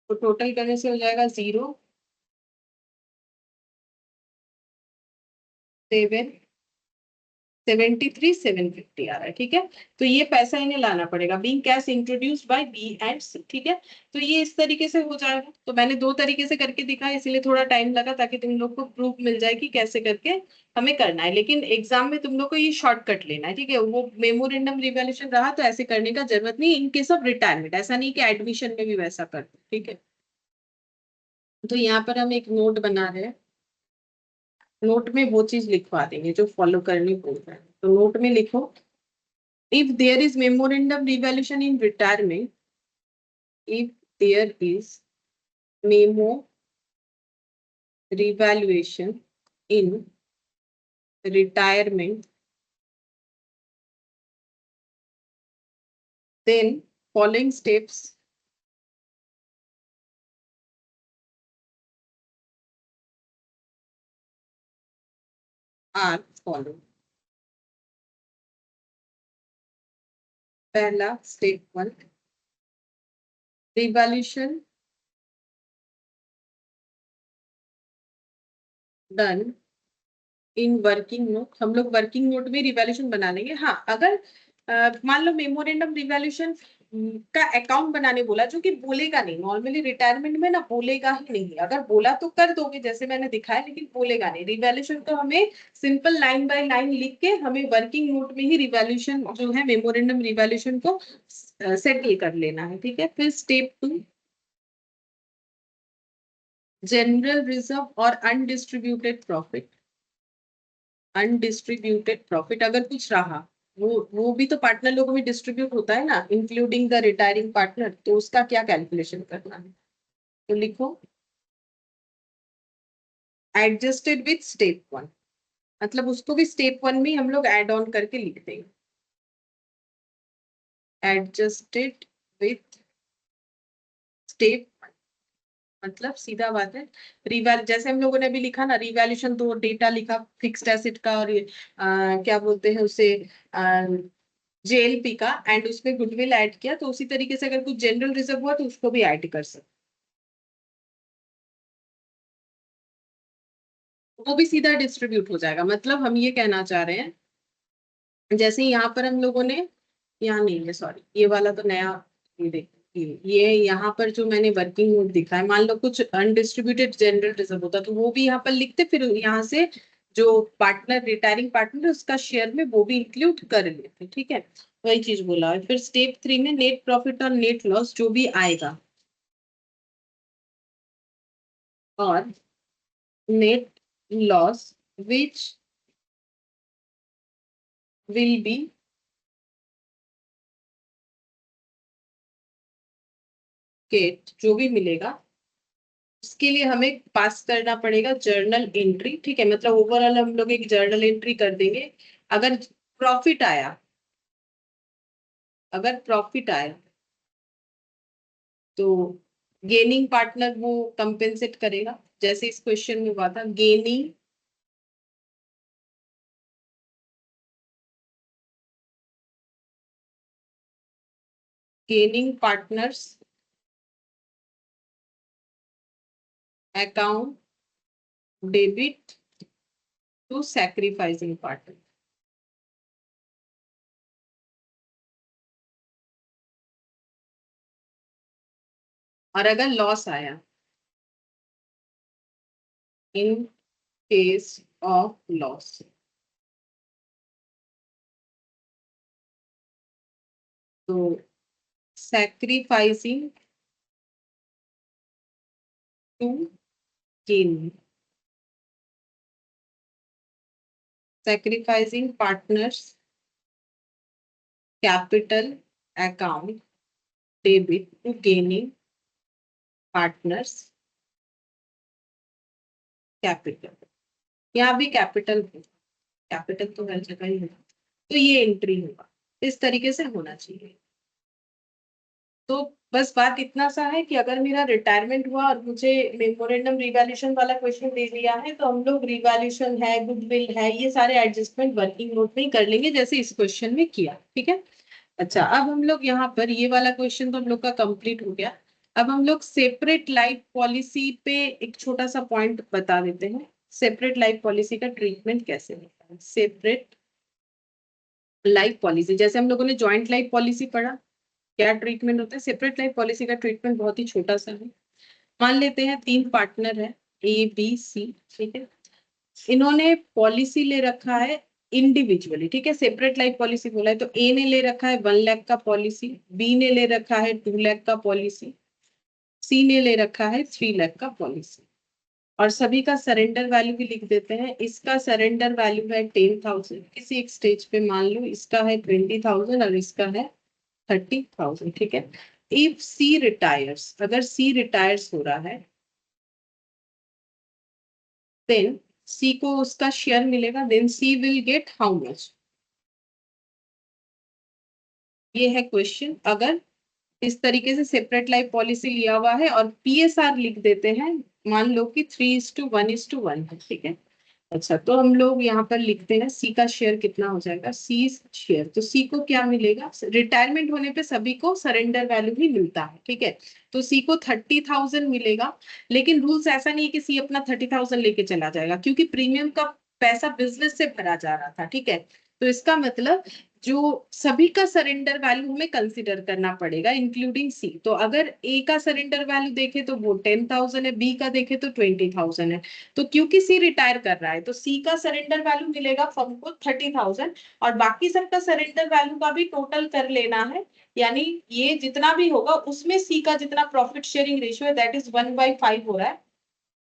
Speaker 1: तो टोटल करने से हो जाएगा 0,773,750 आ रहा है। ठीक है, तो ये पैसा इन्हें लाना पड़ेगा, being cash introduced by B and C. ठीक है, तो ये इस तरीके से हो जाएगा। तो मैंने दो तरीके से करके दिखाया, इसीलिए थोड़ा टाइम लगा, ताकि तुम लोग को प्रूफ मिल जाए कि कैसे करके हमें करना है। लेकिन एग्जाम में तुम लोग को ये शॉर्टकट लेना है। ठीक है, वो मेमोरेंडम रिवैल्यूएशन रहा तो ऐसे करने का जरूरत नहीं। इन केस ऑफ रिटायरमेंट ऐसा नहीं कि एडमिशन में भी वैसा कर दो। ठीक है, तो यहाँ पर हम एक नोट बना रहे हैं। नोट में वो चीज लिखवा देंगे जो फॉलो करनी बोल रहे हैं। तो नोट में लिखो, if there is memorandum revaluation in retirement, if there is memo revaluation in retirement, then following steps are followed. पहला step 1, revaluation done in working note. हम लोग वर्किंग नोट में रिवैल्यूएशन बना लेंगे। हाँ, अगर मान लो मेमोरेंडम रिवैल्यूएशन का अकाउंट बनाने बोला, जो कि बोलेगा नहीं, नॉर्मली रिटायरमेंट में ना बोलेगा ही नहीं। अगर बोला तो कर दोगे जैसे मैंने दिखाया, लेकिन बोलेगा नहीं। रिवैल्यूएशन तो हमें सिंपल लाइन बाय लाइन लिख के हमें वर्किंग नोट में ही रिवैल्यूएशन जो है मेमोरेंडम रिवैल्यूएशन को सेटल कर लेना है। ठीक है, फिर स्टेप 2, जनरल रिजर्व और अनडिस्ट्रीब्यूटेड प्रॉफिट। अनडिस्ट्रीब्यूटेड प्रॉफिट अगर कुछ रहा, वो भी तो पार्टनर लोगों में डिस्ट्रीब्यूट होता है ना, इंक्लूडिंग द रिटायरिंग पार्टनर। तो उसका क्या कैलकुलेशन करना है? तो लिखो एडजस्टेड विथ स्टेप 1, मतलब उसको भी स्टेप 1 में हम लोग एड ऑन करके लिख देंगे। एडजस्टेड विथ स्टेप, मतलब सीधा बात है। रिवैल जैसे हम लोगों ने अभी लिखा ना, रिवैल्यूएशन तो डेटा लिखा फिक्स्ड एसेट का, और क्या बोलते हैं उसे, जेएलपी का, एंड उसमें गुडविल ऐड किया। तो उसी तरीके से अगर कुछ जनरल रिजर्व हुआ तो उसको भी ऐड कर सकते, वो भी सीधा डिस्ट्रीब्यूट हो जाएगा। मतलब हम ये कहना चाह रहे हैं, जैसे यहाँ पर हम लोगों ने, यहाँ नहीं है सॉरी, ये वाला तो नया, ये देखिए, ये यहाँ पर जो मैंने वर्किंग नोट दिखा है, मान लो कुछ अनडिस्ट्रीब्यूटेड जनरल रिजर्व होता तो वो भी यहाँ पर लिखते, फिर यहाँ से जो पार्टनर रिटायरिंग पार्टनर उसका शेयर में वो भी इंक्लूड कर लेते। ठीक है, वही चीज बोला है। फिर स्टेप 3 में नेट प्रॉफिट और नेट लॉस जो भी आएगा, और net loss which will be get, जो भी मिलेगा उसके लिए हमें पास करना पड़ेगा जर्नल एंट्री। ठीक है, मतलब ओवरऑल हम लोग एक जर्नल एंट्री कर देंगे। अगर प्रॉफिट आया, अगर प्रॉफिट आया तो गेनिंग पार्टनर वो कंपेंसेट करेगा, जैसे इस क्वेश्चन में हुआ था। Gaining partners account debit to sacrificing partner. और अगर लॉस आया, इन केस ऑफ लॉस, तो sacrificing to gain, sacrificing partners capital account debit to gaining partners capital। यहाँ भी कैपिटल, कैपिटल तो हर जगह ही है, तो ये एंट्री होगा। इस तरीके से होना चाहिए। तो बस बात इतना सा है कि अगर मेरा रिटायरमेंट हुआ और मुझे मेमोरेंडम रिवैल्यूएशन वाला क्वेश्चन दे दिया है, तो हम लोग रिवैल्यूएशन है, गुडविल है, ये सारे एडजस्टमेंट वर्किंग नोट में ही कर लेंगे जैसे इस क्वेश्चन में किया। ठीक है। अच्छा, अब हम लोग यहाँ पर ये वाला क्वेश्चन तो हम लोग का कंप्लीट हो गया। अब हम लोग सेपरेट लाइफ पॉलिसी पे एक छोटा सा पॉइंट बता देते हैं। सेपरेट लाइफ पॉलिसी का ट्रीटमेंट कैसे होता है। सेपरेट लाइफ पॉलिसी, जैसे हम लोगों ने ज्वाइंट लाइफ पॉलिसी पढ़ा, क्या ट्रीटमेंट होता है। सेपरेट लाइफ पॉलिसी का ट्रीटमेंट बहुत ही छोटा सा है। मान लेते हैं 3 पार्टनर है, ए बी सी। ठीक है। इन्होंने पॉलिसी ले रखा है इंडिविजुअली। ठीक है। सेपरेट लाइफ पॉलिसी बोला है तो ए ने ले रखा है 1 लाख का पॉलिसी, बी ने ले रखा है 2 लाख का पॉलिसी, सी ने ले रखा है 3 लाख का पॉलिसी। और सभी का सरेंडर वैल्यू भी लिख देते हैं। इसका सरेंडर वैल्यू है 10,000, किसी एक स्टेज पे मान लो इसका है 20,000 और इसका है 30,000। ठीक है। इफ सी रिटायर्स, अगर सी रिटायर्स हो रहा है, देन सी को उसका शेयर मिलेगा। Then C will get how much. ये है क्वेश्चन। अगर इस तरीके से सेपरेट लाइफ पॉलिसी लिया हुआ है और पीएसआर लिख देते हैं, मान लो कि 3:1:1 है। ठीक है। अच्छा, तो हम लोग यहाँ पर लिखते हैं सी का शेयर कितना हो जाएगा। सी शेयर, तो सी को क्या मिलेगा। रिटायरमेंट होने पे सभी को सरेंडर वैल्यू ही मिलता है। ठीक है। तो सी को 30,000 मिलेगा। लेकिन रूल्स ऐसा नहीं है कि सी अपना 30,000 लेके चला जाएगा, क्योंकि प्रीमियम का पैसा बिजनेस से भरा जा रहा था। ठीक है। तो इसका मतलब जो सभी का सरेंडर वैल्यू हमें कंसिडर करना पड़ेगा, इंक्लूडिंग सी। तो अगर ए का सरेंडर वैल्यू देखे तो वो 10,000 है, बी का देखे तो 20,000 है। तो क्योंकि सी रिटायर कर रहा है तो सी का सरेंडर वैल्यू मिलेगा फर्म को 30,000, और बाकी सबका सरेंडर वैल्यू का भी टोटल कर लेना है। यानी ये जितना भी होगा उसमें सी का जितना प्रॉफिट शेयरिंग रेशियो है, दैट इज 1/5 हो रहा है,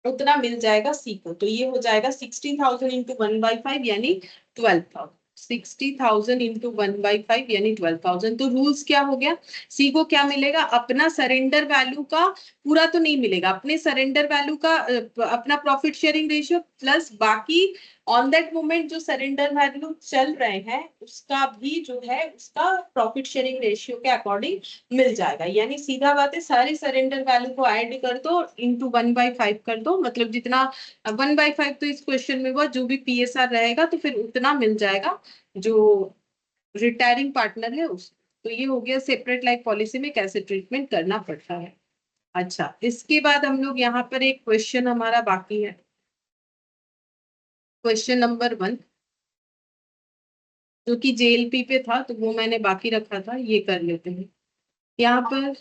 Speaker 1: उतना मिल जाएगा सी को। तो ये हो जाएगा 60,000 इंटू 1/5 यानी 12,000। 60,000 इंटू 1/5 यानी 12,000। तो रूल्स क्या हो गया। सी को क्या मिलेगा, अपना सरेंडर वैल्यू का पूरा तो नहीं मिलेगा, अपने सरेंडर वैल्यू का अपना प्रॉफिट शेयरिंग रेशियो प्लस बाकी ऑन दैट मोमेंट जो सरेंडर वैल्यू चल रहे हैं उसका भी जो है उसका प्रॉफिट शेयरिंग रेशियो के अकॉर्डिंग मिल जाएगा। यानी सीधा बात है, सारे सरेंडर वैल्यू को ऐड कर दो, इंटू 1/5 कर दो, मतलब जितना 1/5 तो इस क्वेश्चन में हुआ, जो भी पीएसआर रहेगा तो फिर उतना मिल जाएगा जो रिटायरिंग पार्टनर है उस। तो ये हो गया सेपरेट लाइफ पॉलिसी में कैसे ट्रीटमेंट करना पड़ता है। अच्छा, इसके बाद हम लोग यहाँ पर एक क्वेश्चन हमारा बाकी है, क्वेश्चन नंबर 1, जो कि जेएलपी पे था तो वो मैंने बाकी रखा था, ये कर लेते हैं। यहाँ पर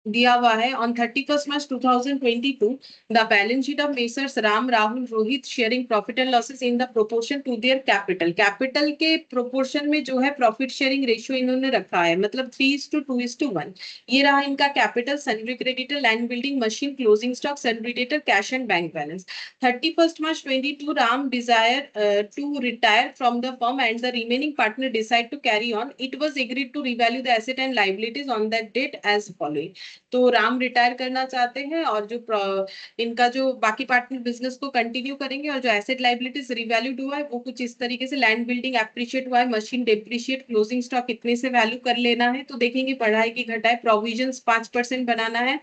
Speaker 1: दिया हुआ है on 31 March 2022 the balance sheet of Messrs Ram Rahul Rohit sharing profit and losses in the proportion to their capital. Capital के प्रोपोर्शन में जो है प्रॉफिट शेयरिंग रेशियो इन्होंने रखा है, मतलब 3:2:1। ये रहा इनका capital, sundry creditor, land building, machine, closing stock, sundry debtor, cash and bank balance. 31 March 2022 Ram desire to retire from the firm and the remaining partner decide to carry on. It was agreed to revalue the asset and liabilities on that date as following. तो Ram retire करना चाहते हैं और जो इनका जो बाकी partner business को कंटिन्यू करेंगे, और जो एसेट लाइबिलिटीज रिवैल्यूड हुआ है वो कुछ इस तरीके से, लैंड बिल्डिंग एप्रिशिएट हुआ है, मशीन डेप्रिशिएट, क्लोजिंग स्टॉक इतने से वैल्यू कर लेना है। तो देखेंगे पढ़ाई की घटाए, प्रोविजंस 5% बनाना है।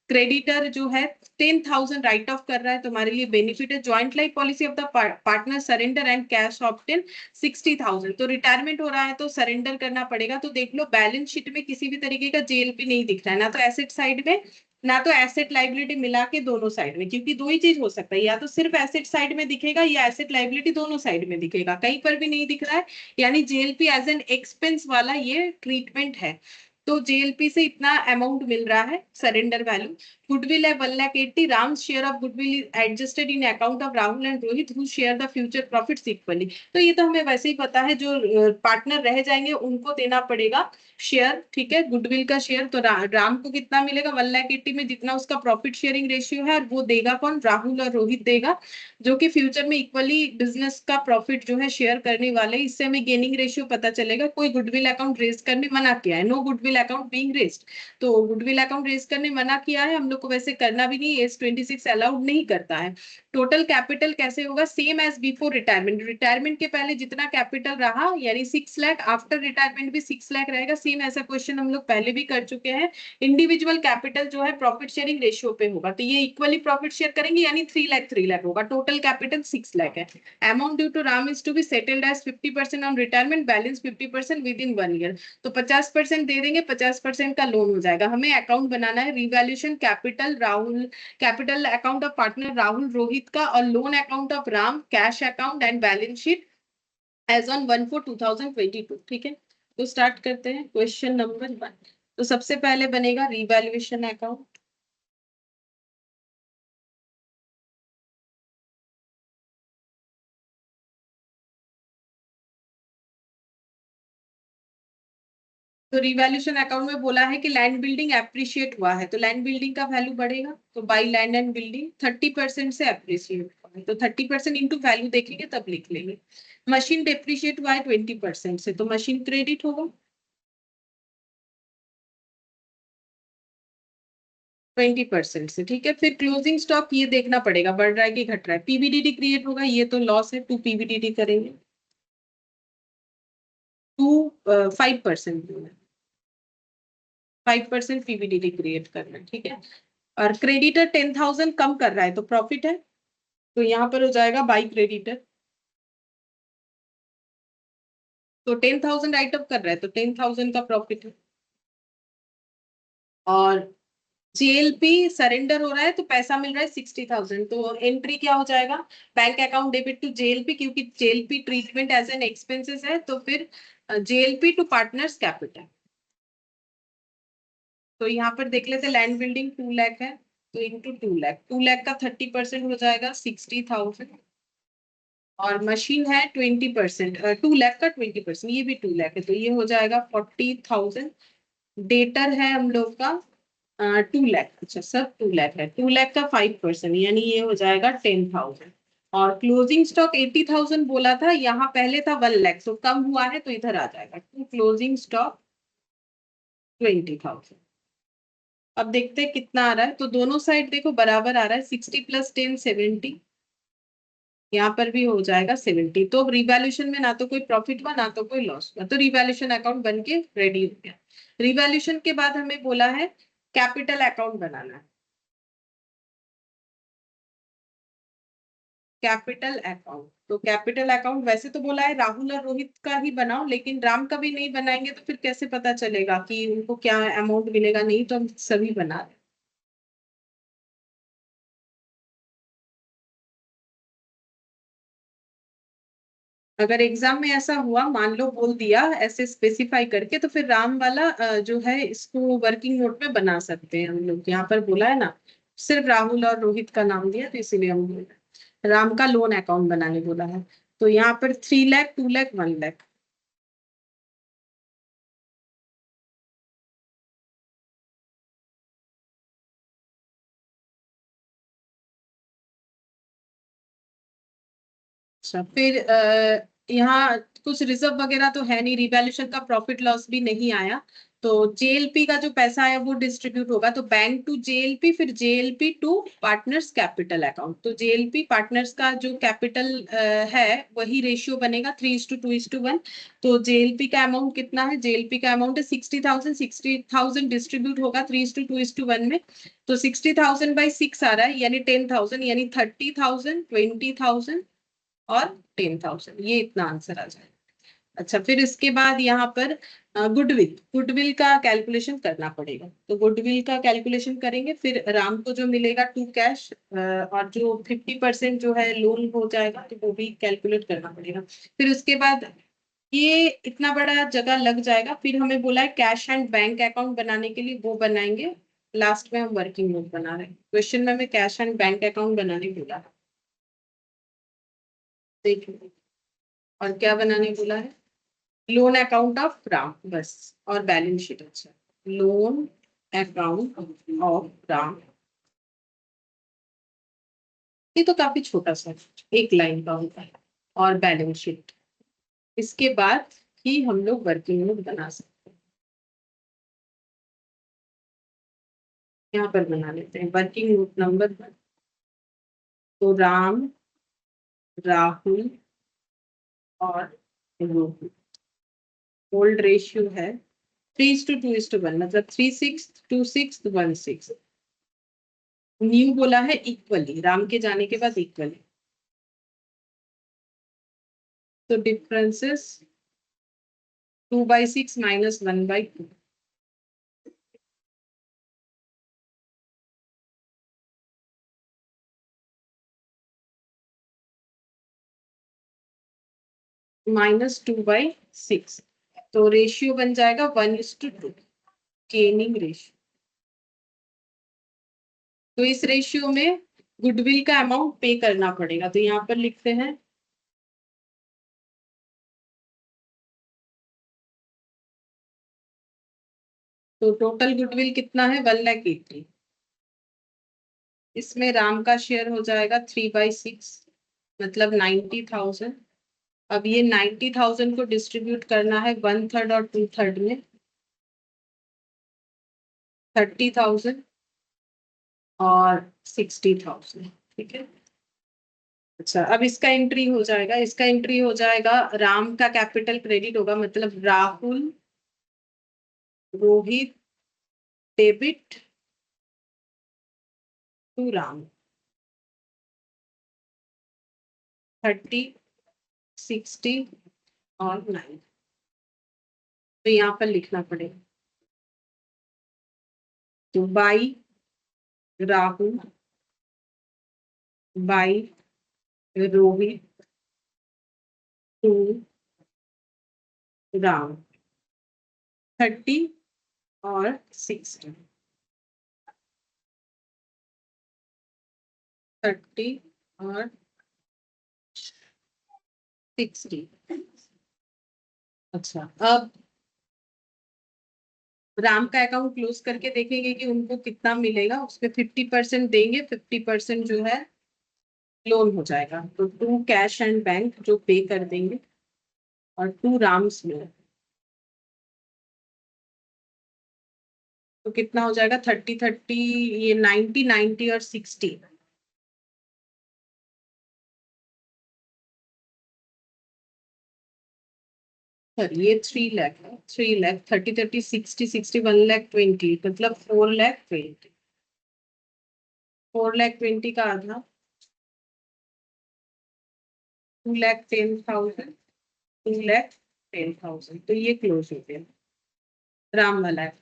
Speaker 1: क्रेडिटर जो है 10,000 राइट ऑफ कर रहा है, तुम्हारे लिए बेनिफिट है। Joint life policy of the partner surrender and cash obtain 60,000। तो रिटायरमेंट हो रहा है तो सरेंडर करना पड़ेगा। तो देख लो बैलेंस शीट में किसी भी तरीके का जेएलपी नहीं दिख रहा है, ना तो एसेट साइड में ना तो एसेट लाइबिलिटी, मिला के दोनों साइड में। क्योंकि दो ही चीज हो सकता है, या तो सिर्फ एसेट साइड में दिखेगा या एसेट लाइबिलिटी दोनों साइड में दिखेगा, कहीं पर भी नहीं दिख रहा है। यानी जेएलपी एज एन एक्सपेंस वाला ये ट्रीटमेंट है। तो जेएलपी से इतना अमाउंट मिल रहा है सरेंडर वैल्यू। गुडविल है 1,80,000। Ram share of goodwill is adjusted in account of Rahul and Rohit who share the future profits equally. तो ये तो हमें वैसे ही पता है, जो पार्टनर रह जाएंगे उनको देना पड़ेगा शेयर। ठीक है। गुडविल का शेयर तो राम को कितना मिलेगा, 1,80,000 में जितना उसका प्रॉफिट शेयरिंग रेशियो है, और वो देगा कौन, राहुल और रोहित देगा, जो कि फ्यूचर में इक्वली बिजनेस का प्रॉफिट जो है शेयर करने वाले। इससे हमें गेनिंग रेशियो पता चलेगा। कोई गुडविल अकाउंट रेज करने मना किया है, no goodwill account being raised. तो गुडविल अकाउंट रेज करने मना किया है हम लोग को, वैसे करना भी नहीं, S26 अलाउड नहीं करता है। टोटल कैपिटल कैसे होगा, same as before retirement. Retirement के पहले जितना कैपिटल रहा यानी 6 लाख, आफ्टर रिटायरमेंट भी 6 लाख रहेगा। सेम ऐसा क्वेश्चन हम लोग पहले भी कर चुके हैं। इंडिविजुअल कैपिटल जो है प्रॉफिट शेयरिंग रेशियो पे होगा, तो ये इक्वली प्रॉफिट शेयर करेंगे यानी 3 लाख होगा। टोटल कैपिटल 6 लाख है। Amount due to Ram is to be settled as 50% on retirement, balance 50% within 1 year. तो 50% दे देंगे, 50% का लोन हो जाएगा। हमें अकाउंट बनाना है, revaluation capital Rahul, capital account of partner Rahul Rohit का, और loan account of Ram, cash account and balance sheet as on 1/4/2022। ठीक है, तो स्टार्ट करते हैं क्वेश्चन नंबर 1। तो सबसे पहले बनेगा रिवैल्यूएशन अकाउंट। तो रिवैल्यूएशन अकाउंट में बोला है कि लैंड बिल्डिंग एप्रिशिएट हुआ है, तो लैंड बिल्डिंग का वैल्यू बढ़ेगा। तो बाई लैंड एंड बिल्डिंग 30% से एप्रिशिएट हुआ है, तो 30% इंटू वैल्यू देखेंगे तब लिख लेंगे। मशीन डेप्रिशिएट हुआ है 20% से, तो मशीन क्रेडिट होगा 20% से। ठीक है, फिर क्लोजिंग स्टॉक ये देखना पड़ेगा बढ़ रहा है कि घट रहा है। पीवीडीडी क्रिएट होगा, ये तो लॉस है, 2 पीवीडीडी करेंगे। 5% 5% पीवीडीडी क्रिएट करना है। ठीक है, और क्रेडिटर 10,000 कम कर रहा है तो प्रॉफिट है, तो यहाँ पर हो जाएगा बाई क्रेडिटर। तो 10,000 राइट अप कर रहा है तो 10,000 का प्रॉफिट है। और जेएलपी सरेंडर हो रहा है तो पैसा मिल रहा है 60,000, तो एंट्री क्या हो जाएगा, bank account debit to JLP, क्योंकि JLP treatment as an expenses है, तो फिर जेएलपी टू पार्टनर्स कैपिटल। तो यहाँ पर देख लेते, लैंड बिल्डिंग 2 लाख है, तो इंटू 2 लाख, 2 लाख का 30% हो जाएगा 60,000। और मशीन है 20%, 2 लाख का 20%, ये भी 2 लाख है, तो ये हो जाएगा 40,000। डेटर है हम लोग का 2 लाख, अच्छा सब 2 लाख है, 2 लाख का 5% यानी ये हो जाएगा 10,000। और क्लोजिंग स्टॉक 80,000 बोला था, यहाँ पहले था 1 लाख, तो कम हुआ है तो इधर आ जाएगा, टू क्लोजिंग स्टॉक 20,000। अब देखते हैं कितना आ रहा है, तो दोनों साइड देखो बराबर आ रहा है, 60 + 10 70, यहाँ पर भी हो जाएगा 70। तो रिवैल्यूएशन में ना तो कोई प्रॉफिट हुआ ना तो कोई लॉस हुआ, तो रिवैल्यूएशन अकाउंट बन के रेडी हो गया। रिवैल्यूएशन के बाद हमें बोला है कैपिटल अकाउंट बनाना है। कैपिटल अकाउंट, तो कैपिटल अकाउंट वैसे तो बोला है राहुल और रोहित का ही बनाओ, लेकिन राम का भी नहीं बनाएंगे तो फिर कैसे पता चलेगा कि उनको क्या अमाउंट मिलेगा, नहीं तो हम सभी बना रहे हैं। अगर एग्जाम में ऐसा हुआ, मान लो बोल दिया ऐसे स्पेसिफाई करके, तो फिर राम वाला जो है इसको वर्किंग नोट में बना सकते हैं हम लोग। यहाँ पर बोला है ना, सिर्फ राहुल और रोहित का नाम दिया तो इसीलिए हम बोल रहे हैं। राम का लोन अकाउंट बनाने बोला है, तो यहाँ पर 3 लाख, 2 लाख, 1 लाख। अच्छा, फिर यहाँ कुछ रिजर्व वगैरह तो है नहीं, रिवैल्यूएशन का प्रॉफिट लॉस भी नहीं आया, तो जेएलपी का जो पैसा आया वो डिस्ट्रीब्यूट होगा, तो बैंक टू जेएलपी, फिर JLP to partners capital account. तो जेएलपी पार्टनर्स का जो कैपिटल है वही रेशियो बनेगा 3:2:1। तो जेएलपी का अमाउंट कितना है, जेएलपी का अमाउंट है 60,000, 60,000 डिस्ट्रीब्यूट होगा 3:2:1 में, तो 60,000/6 आ रहा है यानी 10,000, यानी 30,000, 20,000 और 10,000, ये इतना आंसर आ जाएगा। अच्छा, फिर इसके बाद यहाँ पर गुडविल, गुडविल का कैलकुलेशन करना पड़ेगा, तो गुडविल का कैलकुलेशन करेंगे। फिर राम को जो मिलेगा टू कैश, और जो 50% जो है लोन हो जाएगा, तो वो भी कैलकुलेट करना पड़ेगा। फिर उसके बाद ये इतना बड़ा जगह लग जाएगा, फिर हमें बोला है कैश एंड बैंक अकाउंट बनाने के लिए, वो बनाएंगे। लास्ट में हम वर्किंग नोट बना रहे हैं, क्वेश्चन में हमें कैश एंड बैंक अकाउंट बनाने बोला है। देखिए, और क्या बनाने बोला है, लोन अकाउंट ऑफ राम बस, और बैलेंस शीट। अच्छा, लोन अकाउंट ऑफ राम, ये तो काफी छोटा सा एक लाइन का होता है, और बैलेंस शीट। इसके बाद ही हम लोग वर्किंग नोट बना सकते हैं। यहाँ पर बना लेते हैं वर्किंग नोट नंबर 1। तो राम, राहुल और रोहित, ओल्ड रेशियो है 3:2:1, मतलब 3:6, 2:6, 1:6। न्यू बोला है इक्वली, राम के जाने के बाद इक्वली, तो डिफरेंसेस 2/6 - 1/2, -2/6। तो रेशियो बन जाएगा 1:2, गेनिंग रेशियो। तो इस रेशियो में गुडविल का अमाउंट पे करना पड़ेगा, तो यहाँ पर लिखते हैं तो टोटल गुडविल कितना है 1,80,000। इसमें राम का शेयर हो जाएगा 3/6, मतलब 90,000। अब ये 90,000 को डिस्ट्रीब्यूट करना है 1/3 और 2/3 में, 30,000 और 60,000। ठीक है। अच्छा, अब इसका एंट्री हो जाएगा, इसका एंट्री हो जाएगा, राम का कैपिटल क्रेडिट होगा, मतलब राहुल, रोहित डेबिट टू राम, 30, 60 और 9। तो यहाँ पर लिखना पड़ेगा, तो by Rahul, by Rohit to Ram, 30 और 60, 30 और 60। अच्छा, अब राम का अकाउंट क्लोज करके देखेंगे कि उनको कितना मिलेगा, उसमें 50% देंगे, 50% जो है लोन हो जाएगा, तो 2 कैश एंड बैंक जो पे कर देंगे और 2 राम्स में, तो कितना हो जाएगा 30, 30, ये 90, 90 और 60। सर ये 3 लाख है, 3 लाख, 30, 30, 60, 60, 1,20,000, मतलब 4,20,000। 4,20,000 का आधा 2,10,000, 2,10,000, तो ये क्लोज हो गया राम वाला है।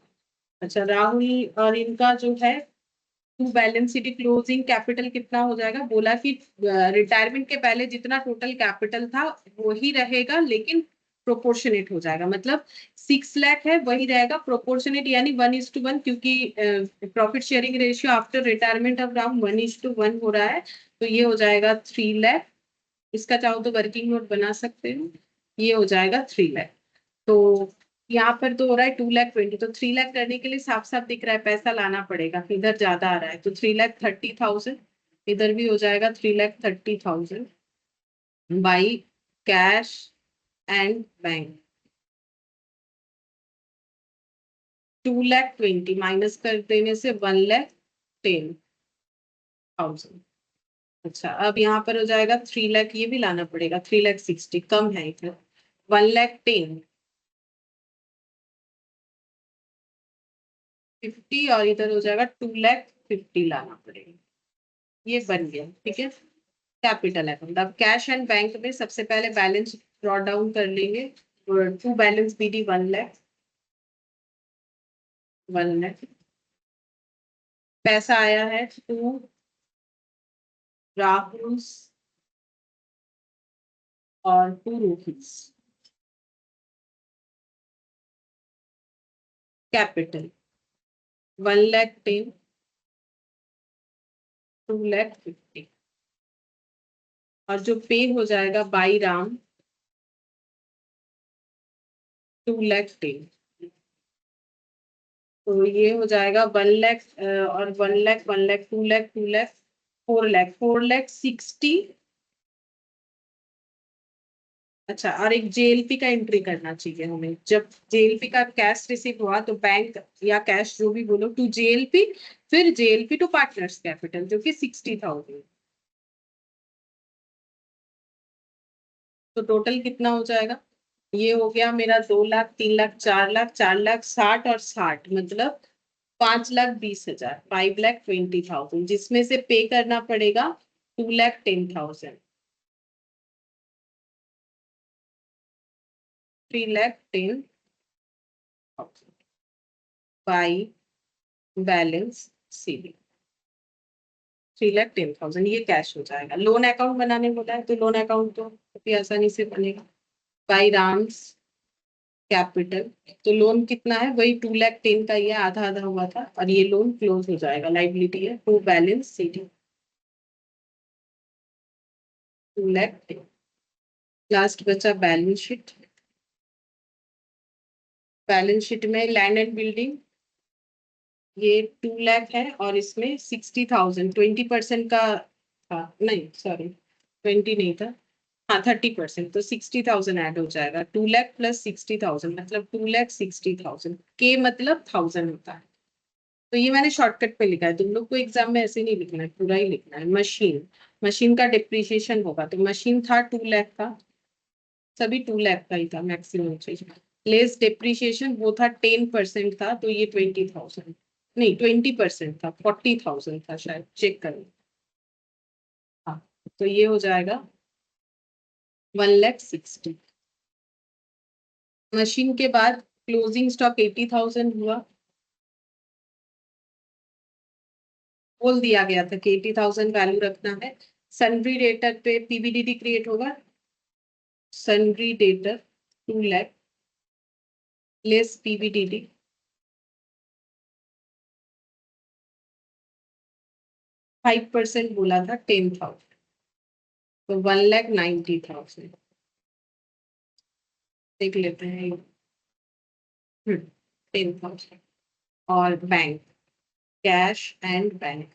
Speaker 1: अच्छा, राहुल और इनका जो है to balance sheet closing capital कितना हो जाएगा, बोला कि रिटायरमेंट के पहले जितना टोटल कैपिटल था वही रहेगा, लेकिन प्रोपोर्शनेट हो जाएगा, मतलब 6 लाख है वही रहेगा प्रोपोर्शनेट, यानी 1:1, क्योंकि profit sharing ratio after retirement of round 1:1 हो रहा है, तो ये हो जाएगा 3 लाख। इसका चाहो तो वर्किंग नोट बना सकते हो, ये हो जाएगा 3 लाख। तो यहाँ पर तो हो रहा है 2,20,000, तो 3 लाख करने के लिए साफ साफ दिख रहा है पैसा लाना पड़ेगा, इधर ज्यादा आ रहा है, तो 3,30,000, इधर भी हो जाएगा 3,30,000 by cash and bank. 2,20,000 minus कर देने से 1,10,000। अच्छा, अब यहाँ पर हो जाएगा 3 लाख, ये भी लाना पड़ेगा, 3,60,000 कम है इधर, 1,10,000, 50, और इधर हो जाएगा 2,50,000 लाना पड़ेगा। ये बन गया, ठीक है। कैपिटल अकाउंट, अब कैश एंड बैंक में सबसे पहले बैलेंस ड्रॉ डाउन कर लेंगे, to balance BD 1 lakh, 1 lakh. पैसा आया है टू राहुल और टू रोहित। कैपिटल 1,10,000, 2,50,000, और जो पे हो जाएगा बाई राम 2,10,000, तो ये हो जाएगा 1 लाख, और 1 लाख, 1 लाख, 2 लाख, 2 लाख, 4 लाख, 4,60,000 अच्छा, और एक जेएलपी का एंट्री करना चाहिए हमें। जब जेएलपी का कैश रिसीव हुआ तो बैंक या कैश जो भी बोलो टू जेएलपी, फिर जेएलपी टू पार्टनर्स कैपिटल जो कि 60,000। तो टोटल कितना हो जाएगा? ये हो गया मेरा 2 लाख, 3 लाख, 4 लाख, 4,60,000 और 60, मतलब 5,20,000, 5,20,000, जिसमें से पे करना पड़ेगा 2,10,000, 3,10,000 बाई बैलेंस सीडी। 3,10,000 ये कैश हो जाएगा। लोन अकाउंट बनाने बोला है तो लोन अकाउंट तो काफी आसानी से बनेगा। बाई राम्स कैपिटल, तो लोन कितना है? वही 2,10,000 का, ये आधा आधा हुआ था, और ये लोन क्लोज हो जाएगा, लाइबिलिटी है टू बैलेंस सीडी 2,10,000। लास्ट बचा बैलेंस शीट। बैलेंस शीट में लैंड एंड बिल्डिंग ये 2 लाख है, और इसमें 60,000 20% का था, नहीं सॉरी 20 नहीं था, हाँ 30%, तो 60,000 ऐड हो जाएगा। 2 लाख प्लस 60,000 मतलब 2,60,000 के मतलब 1,000 होता है। तो ये मैंने शॉर्टकट पे लिखा है, तुम लोग को एग्जाम में ऐसे नहीं लिखना है, पूरा ही लिखना है। मशीन, मशीन का डिप्रिसिएशन होगा, तो मशीन था 2 लाख का, सभी 2 लाख का ही था मैक्सिमम चीज। लेस डिप्रिसिएशन वो था 10% था, तो ये 20,000, नहीं 20% था, 40,000 था शायद, चेक करो। हाँ, तो ये हो जाएगा 1,60,000। मशीन के बाद क्लोजिंग स्टॉक 80,000 हुआ, बोल दिया गया था कि 80,000 वैल्यू रखना है। सन्ड्री डेटर पे पीबीडीडी क्रिएट होगा, सन्ड्री डेटर 2 लाख लेस पीबीडीडी 5% बोला था 10,000, तो 1,90,000 देख लेते हैं। 10,000। और बैंक, कैश एंड बैंक,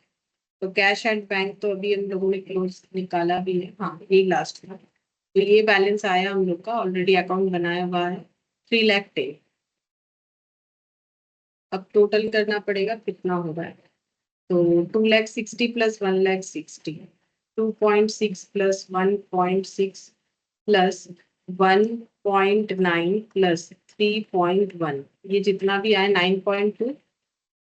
Speaker 1: तो कैश एंड बैंक तो अभी हम लोगों ने क्लोज निकाला भी है, हाँ ये लास्ट था। तो ये बैलेंस आया हम लोग का, ऑलरेडी अकाउंट बनाया हुआ है 3,10,000। अब टोटल करना पड़ेगा कितना हो रहा है। तो 2,60,000 प्लस 1,60,000, 2.6 प्लस 1.6 प्लस 1.9 प्लस 3.1, ये जितना भी आया 9.2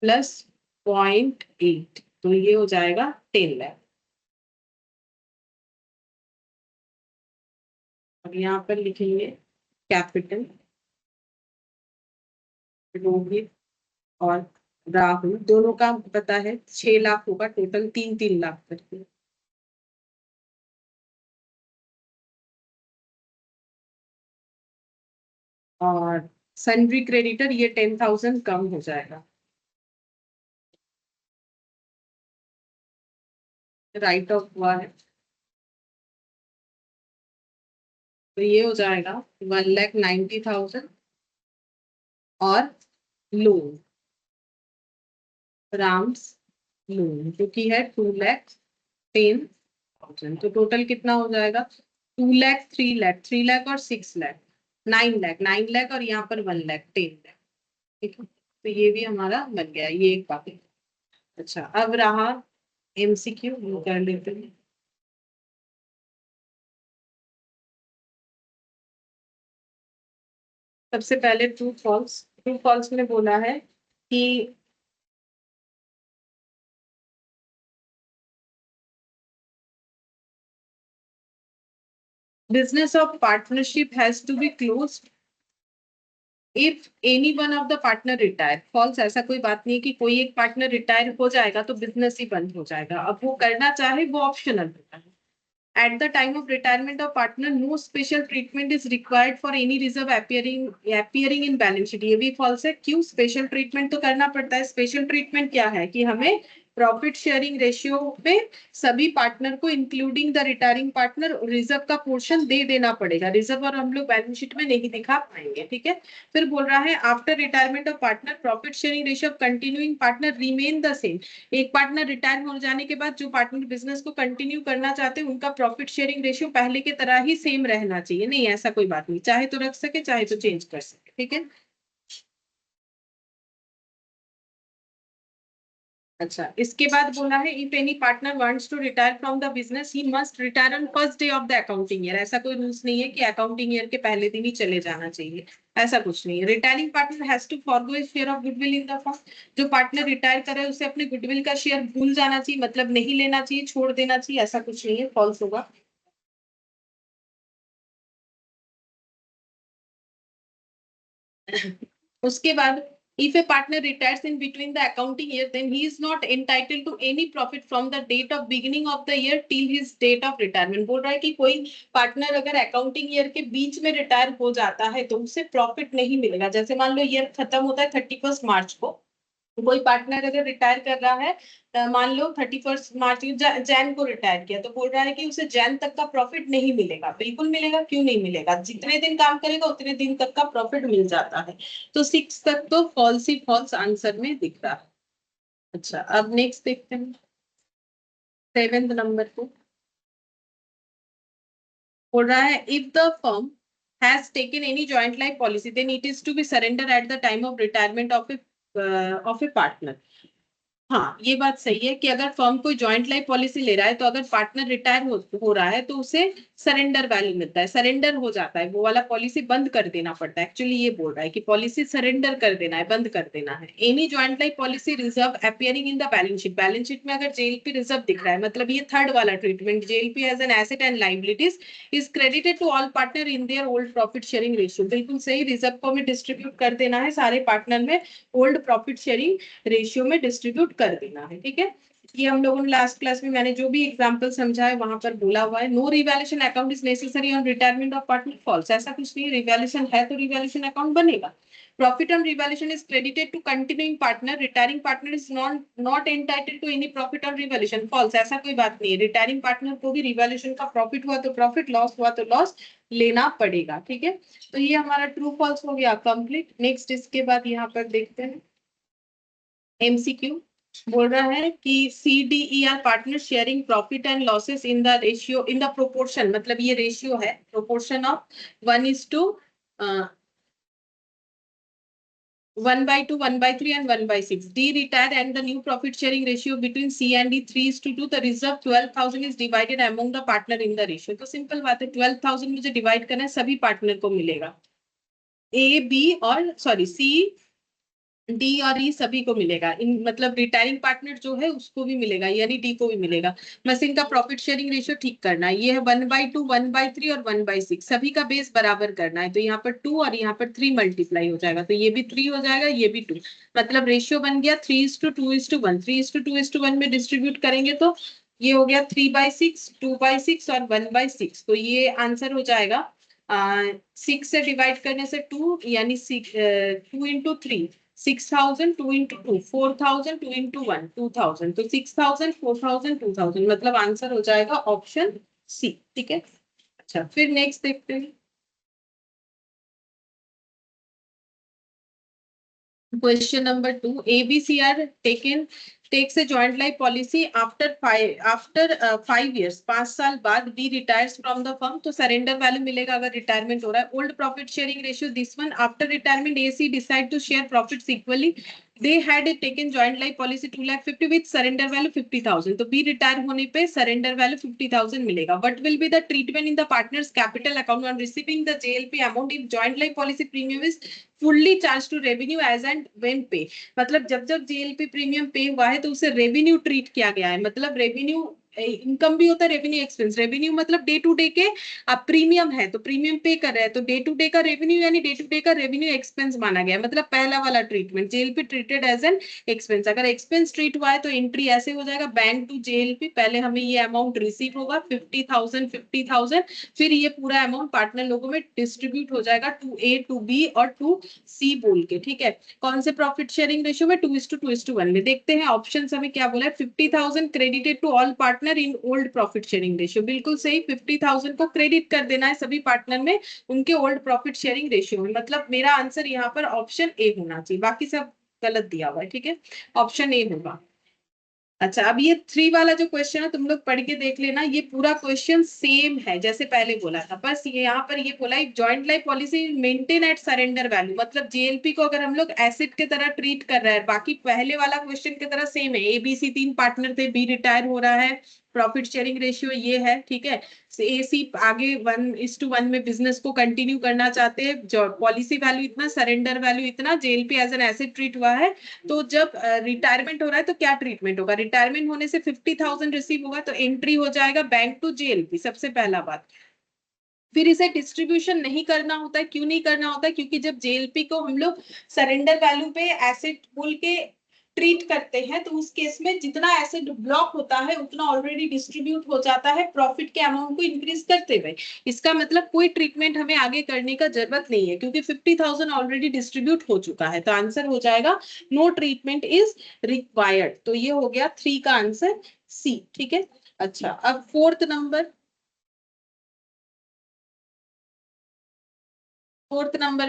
Speaker 1: प्लस 0.8, तो ये हो जाएगा 10 लाख। अब यहाँ पर लिखेंगे कैपिटल, रोहित और राहुल दोनों का पता है 6 लाख होगा टोटल, 3-3 लाख करके। और सन्ड्री क्रेडिटर ये 10,000 कम हो जाएगा, राइट ऑफ हुआ है, तो ये हो जाएगा 1,90,000। और लोन, राम्स लोन जो कि है 2,10,000, तो टोटल कितना हो जाएगा? 2 लाख, 3 लाख, 3 लाख और 6 लाख, 9 लाख, 9 लाख, और यहाँ पर 1 लाख, 10 लाख। ठीक है, तो ये भी हमारा बन गया, ये एक बाकी। अच्छा, अब रहा एमसीक्यू, वो कर लेते हैं। सबसे पहले ट्रू फॉल्स, ट्रू फॉल्स में बोला है कि business of partnership has to be closed if any one of the partner retire। False, ऐसा कोई बात नहीं है कि कोई एक पार्टनर रिटायर हो जाएगा तो बिजनेस ही बंद हो जाएगा, अब वो करना चाहे वो ऑप्शनल होता है। At the time of retirement of partner, no special treatment is required for any reserve appearing in balance sheet। ये भी false है, क्यों? स्पेशल ट्रीटमेंट तो करना पड़ता है। स्पेशल ट्रीटमेंट क्या है कि हमें प्रॉफिट शेयरिंग रेशियो में सभी पार्टनर को including the retiring partner reserve का पोर्शन दे देना पड़ेगा। रिजर्व और हम लोग बैलेंस शीट में नहीं दिखा पाएंगे, ठीक है। फिर बोल रहा है after retirement of partner profit sharing ratio of continuing partner remain the same. एक पार्टनर रिटायर हो जाने के बाद जो पार्टनर बिजनेस को कंटिन्यू करना चाहते हैं उनका प्रॉफिट शेयरिंग रेशियो पहले की तरह ही सेम रहना चाहिए। नहीं, ऐसा कोई बात नहीं, चाहे तो रख सके चाहे तो चेंज कर सके, ठीक है। अच्छा, इसके बाद बोला है if any partner wants to retire from the business he must retire on first day of the accounting year. ऐसा कोई रूल्स नहीं है कि अकाउंटिंग ईयर के पहले दिन ही चले जाना चाहिए, ऐसा कुछ नहीं है। Retiring partner has to forgo his share of goodwill in the firm. जो पार्टनर रिटायर करे उसे अपने गुडविल का शेयर भूल जाना चाहिए, मतलब नहीं लेना चाहिए, छोड़ देना चाहिए, ऐसा कुछ नहीं है, फॉल्स होगा। उसके बाद if a partner retires in between the accounting year then he is not entitled to any profit from the date of beginning of the year till his date of retirement। बोल रहा है कि कोई partner अगर accounting year के बीच में retire हो जाता है तो उसे प्रॉफिट नहीं मिलेगा। जैसे मान लो ईयर खत्म होता है 31 मार्च को, कोई पार्टनर अगर रिटायर कर रहा है मान लो 31 मार्च जैन को रिटायर किया, तो बोल रहा है कि उसे जैन तक का प्रॉफिट नहीं मिलेगा। बिल्कुल मिलेगा, क्यों नहीं मिलेगा, जितने दिन काम करेगा उतने दिन तक का प्रॉफिट मिल जाता है। तो 6 तक तो फॉल्स ही फॉल्स आंसर में दिख रहा है। अच्छा, अब नेक्स्ट देखते हैं 7th नंबर को। बोल रहा है if the firm has taken any joint life policy then it is to be surrendered at the time of retirement of a partner। हाँ, ये बात सही है कि अगर फर्म कोई जॉइंट लाइफ पॉलिसी ले रहा है तो अगर पार्टनर रिटायर हो रहा है तो उसे सरेंडर वैल्यू मिलता है, सरेंडर हो जाता है, वो वाला पॉलिसी बंद कर देना पड़ता है। एक्चुअली ये बोल रहा है कि पॉलिसी सरेंडर कर देना है, बंद कर देना है। Any joint life policy reserve appearing in the balance sheet में अगर जेएलपी रिजर्व दिख रहा है, मतलब ये थर्ड वाला treatment, JLP as an asset and liabilities is credited to all partner in their old profit sharing ratio. बिल्कुल सही, रिजर्व को हमें डिस्ट्रीब्यूट कर देना है सारे पार्टनर में, ओल्ड प्रॉफिट शेयरिंग रेशियो में डिस्ट्रीब्यूट कर देना है, ठीक है। ये हम लोगों ने लास्ट क्लास में मैंने जो भी एग्जांपल समझा है वहां पर बोला हुआ है। No revaluation account is necessary on retirement of partner, false, ऐसा कुछ नहीं। रिवैल्यूएशन है तो रिवैल्यूएशन अकाउंट बनेगा। Profit on revaluation is credited to continuing partner, retiring partner is not entitled to any profit on revaluation, false, ऐसा कोई बात नहीं है। रिटायरिंग पार्टनर को भी रिवैल्यूएशन का प्रॉफिट हुआ तो प्रॉफिट, लॉस हुआ तो लॉस लेना पड़ेगा, ठीक है। तो ये हमारा ट्रू फॉल्स हो गया कंप्लीट। नेक्स्ट इसके बाद यहाँ पर देखते हैं एमसीक्यू। बोल रहा है कि CDE are partner sharing profit and losses in the ratio in the proportion, मतलब ये रेशियो है proportion of 1:1/2, 1/3 and 1/6। D retire and the new profit sharing ratio between C and D 3:2। The reserve 12,000 is divided among the partner in the ratio। तो simple बात है, 12,000 मुझे divide करना है, सभी पार्टनर को मिलेगा, A B और सॉरी C डी और ई सभी को मिलेगा। इन मतलब रिटायरिंग पार्टनर जो है उसको भी मिलेगा, यानी डी को भी मिलेगा। बस इनका प्रॉफिट शेयरिंग रेशियो ठीक करना है। ये है 1/2, 1/3 और 1/6, सभी का बेस बराबर करना है। तो यहाँ पर 2 और यहाँ पर 3 मल्टीप्लाई हो जाएगा, तो ये भी 3 हो जाएगा, ये भी 2, मतलब रेशियो बन गया 3:2:1। 3:2:1 में डिस्ट्रीब्यूट करेंगे तो ये हो गया 3/6, 2/6 और 1/6। तो ये आंसर हो जाएगा 6 से डिवाइड करने से 2, यानी 2 into 3 6,000, 2 into 2 4,000, 2 into 1 2,000। तो 6,000, 4,000, 2,000, मतलब आंसर हो जाएगा ऑप्शन सी, ठीक है। अच्छा, फिर नेक्स्ट देखते हैं question number 2। ABC are taken takes a joint life policy after 5 years, 5 साल बाद B retires from the firm, तो सरेंडर वैल्यू मिलेगा अगर रिटायरमेंट हो रहा है। Old profit sharing ratio this one, after retirement AC decide to share profits equally। they had taken joint life policy 2,50,000 with surrender value 50,000। तो B retire होने पे surrender value 50,000 मिलेगा। what will be the treatment in the partners capital account on receiving the JLP amount if joint life policy premium is fully charged to revenue as and when pay। मतलब जब जब JLP premium पे हुआ है तो उसे revenue treat किया गया है, मतलब रेवेन्यू इनकम भी होता है, रेवेन्यू एक्सपेंस। रेवेन्यू मतलब डे टू डे के आप प्रीमियम है तो प्रीमियम पे कर रहे हैं, तो डे टू डे का रेवेन्यू यानी डे टू डे का रेवेन्यू एक्सपेंस माना गया, मतलब पहला वाला treatment, JLP treated as an expense. अगर एक्सपेंस ट्रीट हुआ है तो एंट्री ऐसे हो जाएगा, बैंक टू जेएलपी, पहले हमें ये अमाउंट रिसीव होगा 50,000 50,000, फिर ये पूरा अमाउंट पार्टनर लोगों में डिस्ट्रीब्यूट हो जाएगा टू ए टू बी और टू सी बोल के, ठीक है। कौन से प्रॉफिट शेयरिंग रेशियो में? 2:2:1 में। देखते हैं ऑप्शन हमें क्या बोला है। 50,000 credited to all partner in old profit sharing ratio, बिल्कुल सही। 50,000 को क्रेडिट कर देना है सभी पार्टनर में उनके ओल्ड प्रॉफिट शेयरिंग रेशियो में, मतलब मेरा आंसर यहाँ पर ऑप्शन ए होना चाहिए, बाकी सब गलत दिया हुआ है, ठीक है। ऑप्शन ए होगा। अच्छा, अब ये 3 वाला जो क्वेश्चन है तुम लोग पढ़ के देख लेना, ये पूरा क्वेश्चन सेम है जैसे पहले बोला था, बस ये यहाँ पर ये बोला है joint life policy maintain at surrender value, मतलब जेएलपी को अगर हम लोग एसेट की तरह ट्रीट कर रहे हैं, बाकी पहले वाला क्वेश्चन की तरह सेम है। एबीसी 3 पार्टनर थे, बी रिटायर हो रहा है, प्रॉफिट शेयरिंग रेशियो ये है, ठीक है। ए सी आगे 1:1 में बिजनेस को कंटिन्यू करना चाहते हैं, जो पॉलिसी वैल्यू इतना, सरेंडर वैल्यू इतना, JLP as an asset treat हुआ है। तो जब रिटायरमेंट हो रहा है तो क्या ट्रीटमेंट होगा? रिटायरमेंट होने से 50,000 रिसीव होगा तो एंट्री हो जाएगा बैंक टू जेएलपी, सबसे पहला बात। फिर इसे डिस्ट्रीब्यूशन नहीं करना होता है, क्यों नहीं करना होता है? क्योंकि जब जेएलपी को हम लोग सरेंडर वैल्यू पे एसेट बोल के ट्रीट करते हैं तो उस केस में जितना एसेट ब्लॉक होता है उतना ऑलरेडी डिस्ट्रीब्यूट हो जाता है प्रॉफिट के अमाउंट को इंक्रीज करते हुए। इसका मतलब कोई ट्रीटमेंट हमें आगे करने का जरूरत नहीं है, क्योंकि 50,000 ऑलरेडी डिस्ट्रीब्यूट हो चुका है, तो आंसर हो जाएगा नो ट्रीटमेंट इज रिक्वायर्ड। तो ये हो गया 3 का आंसर सी, ठीक है। अच्छा, अब 4th नंबर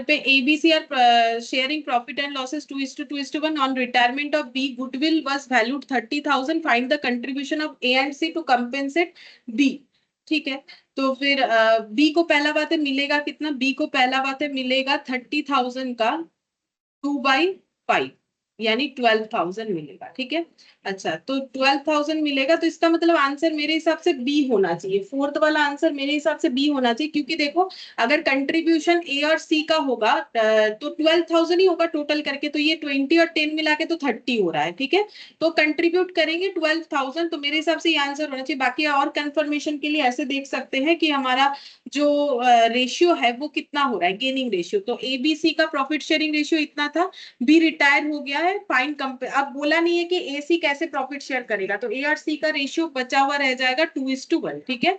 Speaker 1: पे ABC are sharing profit and losses 2:2:1 on retirement of B, goodwill was valued 30,000, find the contribution of A and C to compensate B, ठीक है। तो फिर बी को पहला बात है मिलेगा कितना? बी को पहला बात है मिलेगा 30,000 का 2/5 यानी 12,000 मिलेगा, ठीक है। अच्छा, तो 12,000 मिलेगा तो इसका मतलब आंसर मेरे हिसाब से बी होना चाहिए, 4th वाला आंसर मेरे हिसाब से बी होना चाहिए, क्योंकि देखो अगर कंट्रीब्यूशन ए और सी का होगा तो 12,000 ही होगा टोटल करके, तो ये 20 और 10 मिला के तो 30 हो रहा है, ठीक है। तो कंट्रीब्यूट करेंगे 12,000, तो मेरे हिसाब से ये आंसर होना चाहिए। बाकी और कंफर्मेशन के लिए ऐसे देख सकते हैं कि हमारा जो रेशियो है वो कितना हो रहा है, गेनिंग रेशियो। तो एबीसी का प्रॉफिट शेयरिंग रेशियो इतना था, बी रिटायर हो गया है, फाइन कंपेयर। अब बोला नहीं है कि ए सी कैसे प्रॉफिट शेयर करेगा, तो ए और सी का रेशियो बचा हुआ रह जाएगा 2:1, ठीक है।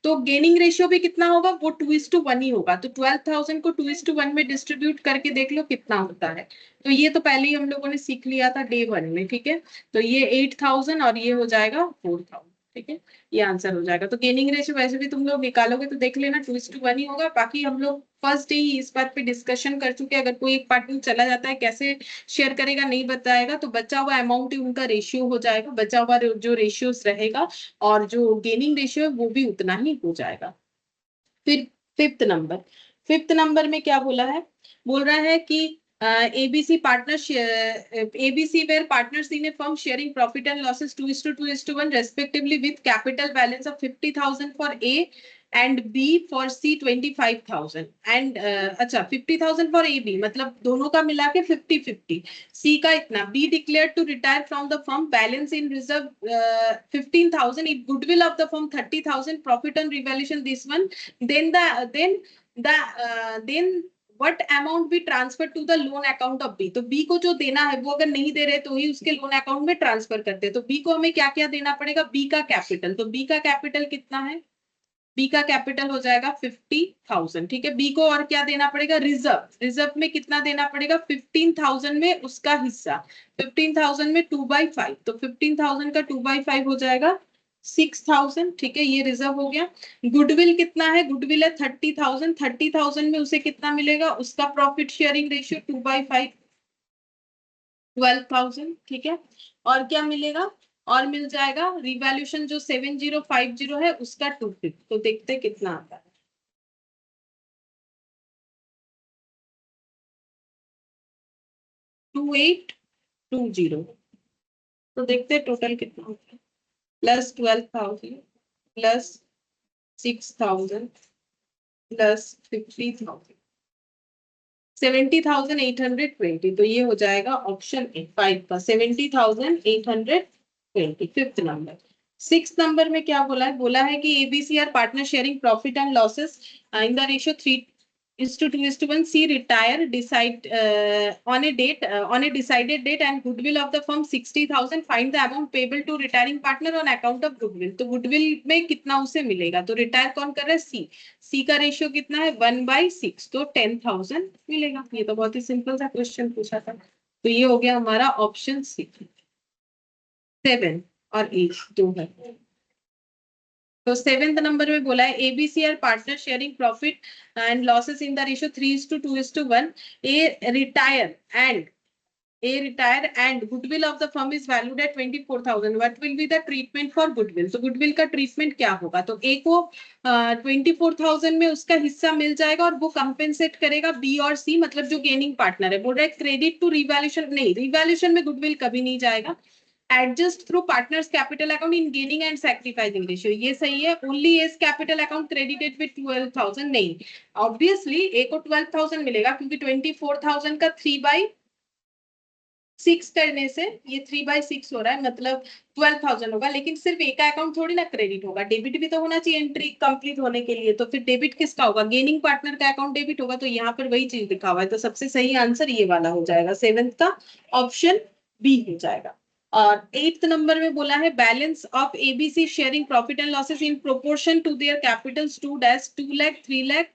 Speaker 1: तो गेनिंग रेशियो भी कितना होगा? वो 2:1 ही होगा। तो 12,000 को 2:1 में डिस्ट्रीब्यूट करके देख लो कितना होता है। तो ये तो पहले ही हम लोगों ने सीख लिया था डे 1 में, ठीक है। तो ये 8,000 और ये हो जाएगा 4,000, ठीक है। ये आंसर हो जाएगा। तो गेनिंग रेशियो वैसे भी तुम लोग निकालोगे तो देख लेना 2:1 ही होगा। बाकी हम लोग फर्स्ट डे ही इस बात पे डिस्कशन कर चुके हैं, अगर कोई एक पार्टनर चला जाता है कैसे शेयर करेगा नहीं बताएगा, तो बचा हुआ अमाउंट ही उनका रेशियो हो जाएगा, बचा हुआ जो रेशियोस रहेगा और जो गेनिंग रेशियो है वो भी उतना ही हो जाएगा। फिर 5th नंबर, 5th नंबर में क्या बोला है? बोल रहा है कि ABC partner ABC where partners in a firm sharing profit and losses 2:2:1 respectively with capital balance of 50,000 for A and B for C 25,000 and अच्छा 50,000 for AB, मतलब दोनों का मिला के 50-50। C का इतना, B declared to retire from the firm, balance in reserve 15,000, if goodwill of the firm 30,000, profit on revaluation this one, then what amount be transferred to the loan account of B। तो B को जो देना है वो अगर नहीं दे रहे तो ही उसके लोन अकाउंट में ट्रांसफर करते हैं। तो B को हमें क्या क्या देना पड़ेगा? B का कैपिटल। तो B का कैपिटल कितना है? बी का कैपिटल हो जाएगा 50,000, ठीक है। बी को और क्या देना पड़ेगा? रिजर्व। रिजर्व में कितना देना पड़ेगा? 15,000 में उसका हिस्सा, 15,000 में 2/5, तो 15,000 का 2/5 हो जाएगा 6,000, ठीक है। ये रिजर्व हो गया। गुडविल कितना है? गुडविल है 30,000, 30,000 में उसे कितना मिलेगा? उसका प्रॉफिट शेयरिंग रेशियो 2/5, 12,000, ठीक है। और क्या मिलेगा? और मिल जाएगा रिवैल्यूएशन जो 7050 है उसका 250। तो देखते कितना आता है। 2820। तो देखते टोटल कितना होता है, प्लस 12,000 प्लस 6,000 प्लस 50,000, 70,820। तो ये हो जाएगा ऑप्शन ए 5 का 70,820, 5th नंबर। 6 नंबर में क्या बोला है कि ABC are partner sharing profit and losses in the ratio 3:2:1. C retire decide on a date on a decided date and goodwill of the firm 60,000. Find the amount payable to retiring partner on account of goodwill. तो goodwill में कितना उसे मिलेगा? तो retire कौन कर रहा है? C का रेशियो कितना है? 1/6, तो 10,000 मिलेगा। ये तो बहुत ही सिंपल सा क्वेश्चन पूछा था। तो ये हो गया हमारा ऑप्शन सी। 7 और 8 दो है। तो 7th नंबर में बोला है ABC are partner sharing profit and losses in the ratio 3:2:1. A retire and goodwill of the firm is valued at 24,000. What will be the treatment for goodwill? तो goodwill का treatment क्या होगा? तो A को 24,000 में उसका हिस्सा मिल जाएगा और वो कंपेंसेट करेगा B और C, मतलब जो गेनिंग पार्टनर है। बोल रहा है क्रेडिट टू रिवैल्यूएशन, नहीं, रिवैल्यूएशन में गुडविल कभी नहीं जाएगा। Adjust through partners capital account in gaining and sacrificing ratio, ये सही है। Only as capital account credited with 12,000, नहीं, ऑब्वियसली ए को 12,000 मिलेगा क्योंकि 24,000 का 3/6 करने से ये 3/6 हो रहा है, मतलब 12,000 होगा। लेकिन सिर्फ एक अकाउंट थोड़ी ना क्रेडिट होगा, डेबिट भी तो होना चाहिए एंट्री कंप्लीट होने के लिए। तो फिर डेबिट किसका होगा? गेनिंग पार्टनर का अकाउंट डेबिट होगा। तो यहाँ पर वही चीज लिखा हुआ है, तो सबसे सही आंसर ये वाला हो जाएगा, 7th का ऑप्शन बी हो जाएगा। और 8th नंबर में बोला है balance of ABC sharing profit and losses in proportion to their capital stood as 2 lakh 3 lakh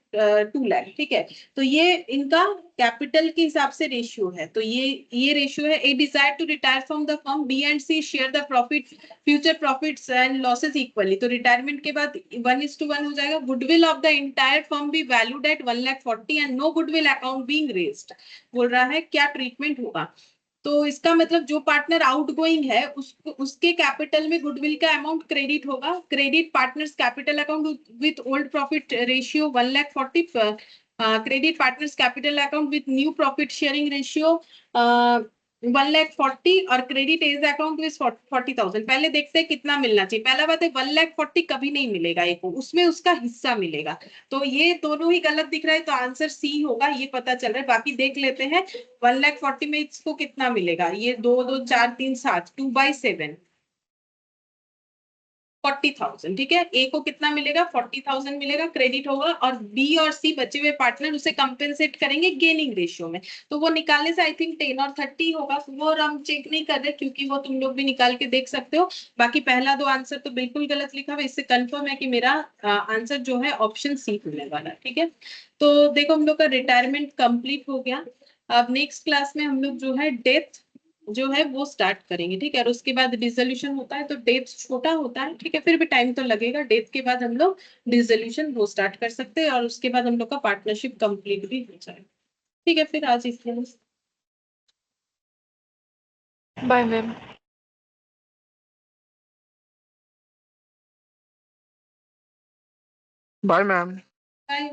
Speaker 1: 2 lakh, ठीक है। तो ये इनका कैपिटल के हिसाब से रेशियो है। तो ये रेशियो है। A desire to retire from the firm, B and C share the profit future profits and losses equally. तो रिटायरमेंट के बाद 1:1 हो जाएगा। Goodwill of the entire firm be valued at 1,40,000 and no goodwill account being raised. बोल रहा है क्या treatment होगा? तो इसका मतलब जो पार्टनर आउट गोइंग है उसके कैपिटल में गुडविल का अमाउंट क्रेडिट होगा। Credit partners capital account with old profit ratio 1,40,000, credit partners capital account with new profit sharing ratio 1,40,000 और क्रेडिट एज अकाउंट विथ 40,000। पहले देखते हैं कितना मिलना चाहिए। पहला बात है 1,40,000 कभी नहीं मिलेगा एक को, उसमें उसका हिस्सा मिलेगा। तो ये दोनों ही गलत दिख रहा है, तो आंसर सी होगा, ये पता चल रहा है। बाकी देख लेते हैं 1,40,000 में इसको कितना मिलेगा। ये 2 2 4 3 7, 2/7, 40,000, ठीक है। ए को कितना मिलेगा? 40,000 मिलेगा, क्रेडिट होगा। और बी और सी बचे हुए पार्टनर उसे कंपेंसेट करेंगे गेनिंग रेशियो में। तो वो निकालने से आई थिंक 10 और 30 होगा। वो और हम चेक नहीं कर रहे क्योंकि वो तुम लोग भी निकाल के देख सकते हो। बाकी पहला दो आंसर तो बिल्कुल गलत लिखा हुआ है, इससे कंफर्म है कि मेरा आंसर जो है ऑप्शन सी होने वाला है, ठीक है। तो देखो हम लोग का रिटायरमेंट कंप्लीट हो गया। अब नेक्स्ट क्लास में हम लोग जो है डेथ जो है वो स्टार्ट करेंगे, ठीक है। और उसके बाद डिसोल्यूशन होता है, तो डेथ छोटा होता है, ठीक है, फिर भी टाइम तो लगेगा। डेथ के बाद हम लोग डिसोल्यूशन वो स्टार्ट कर सकते हैं और उसके बाद हम लोग का पार्टनरशिप कंप्लीट भी हो जाए, ठीक है। फिर आज इसलिए
Speaker 2: bye ma'am.
Speaker 3: Bye ma'am.
Speaker 1: Bye.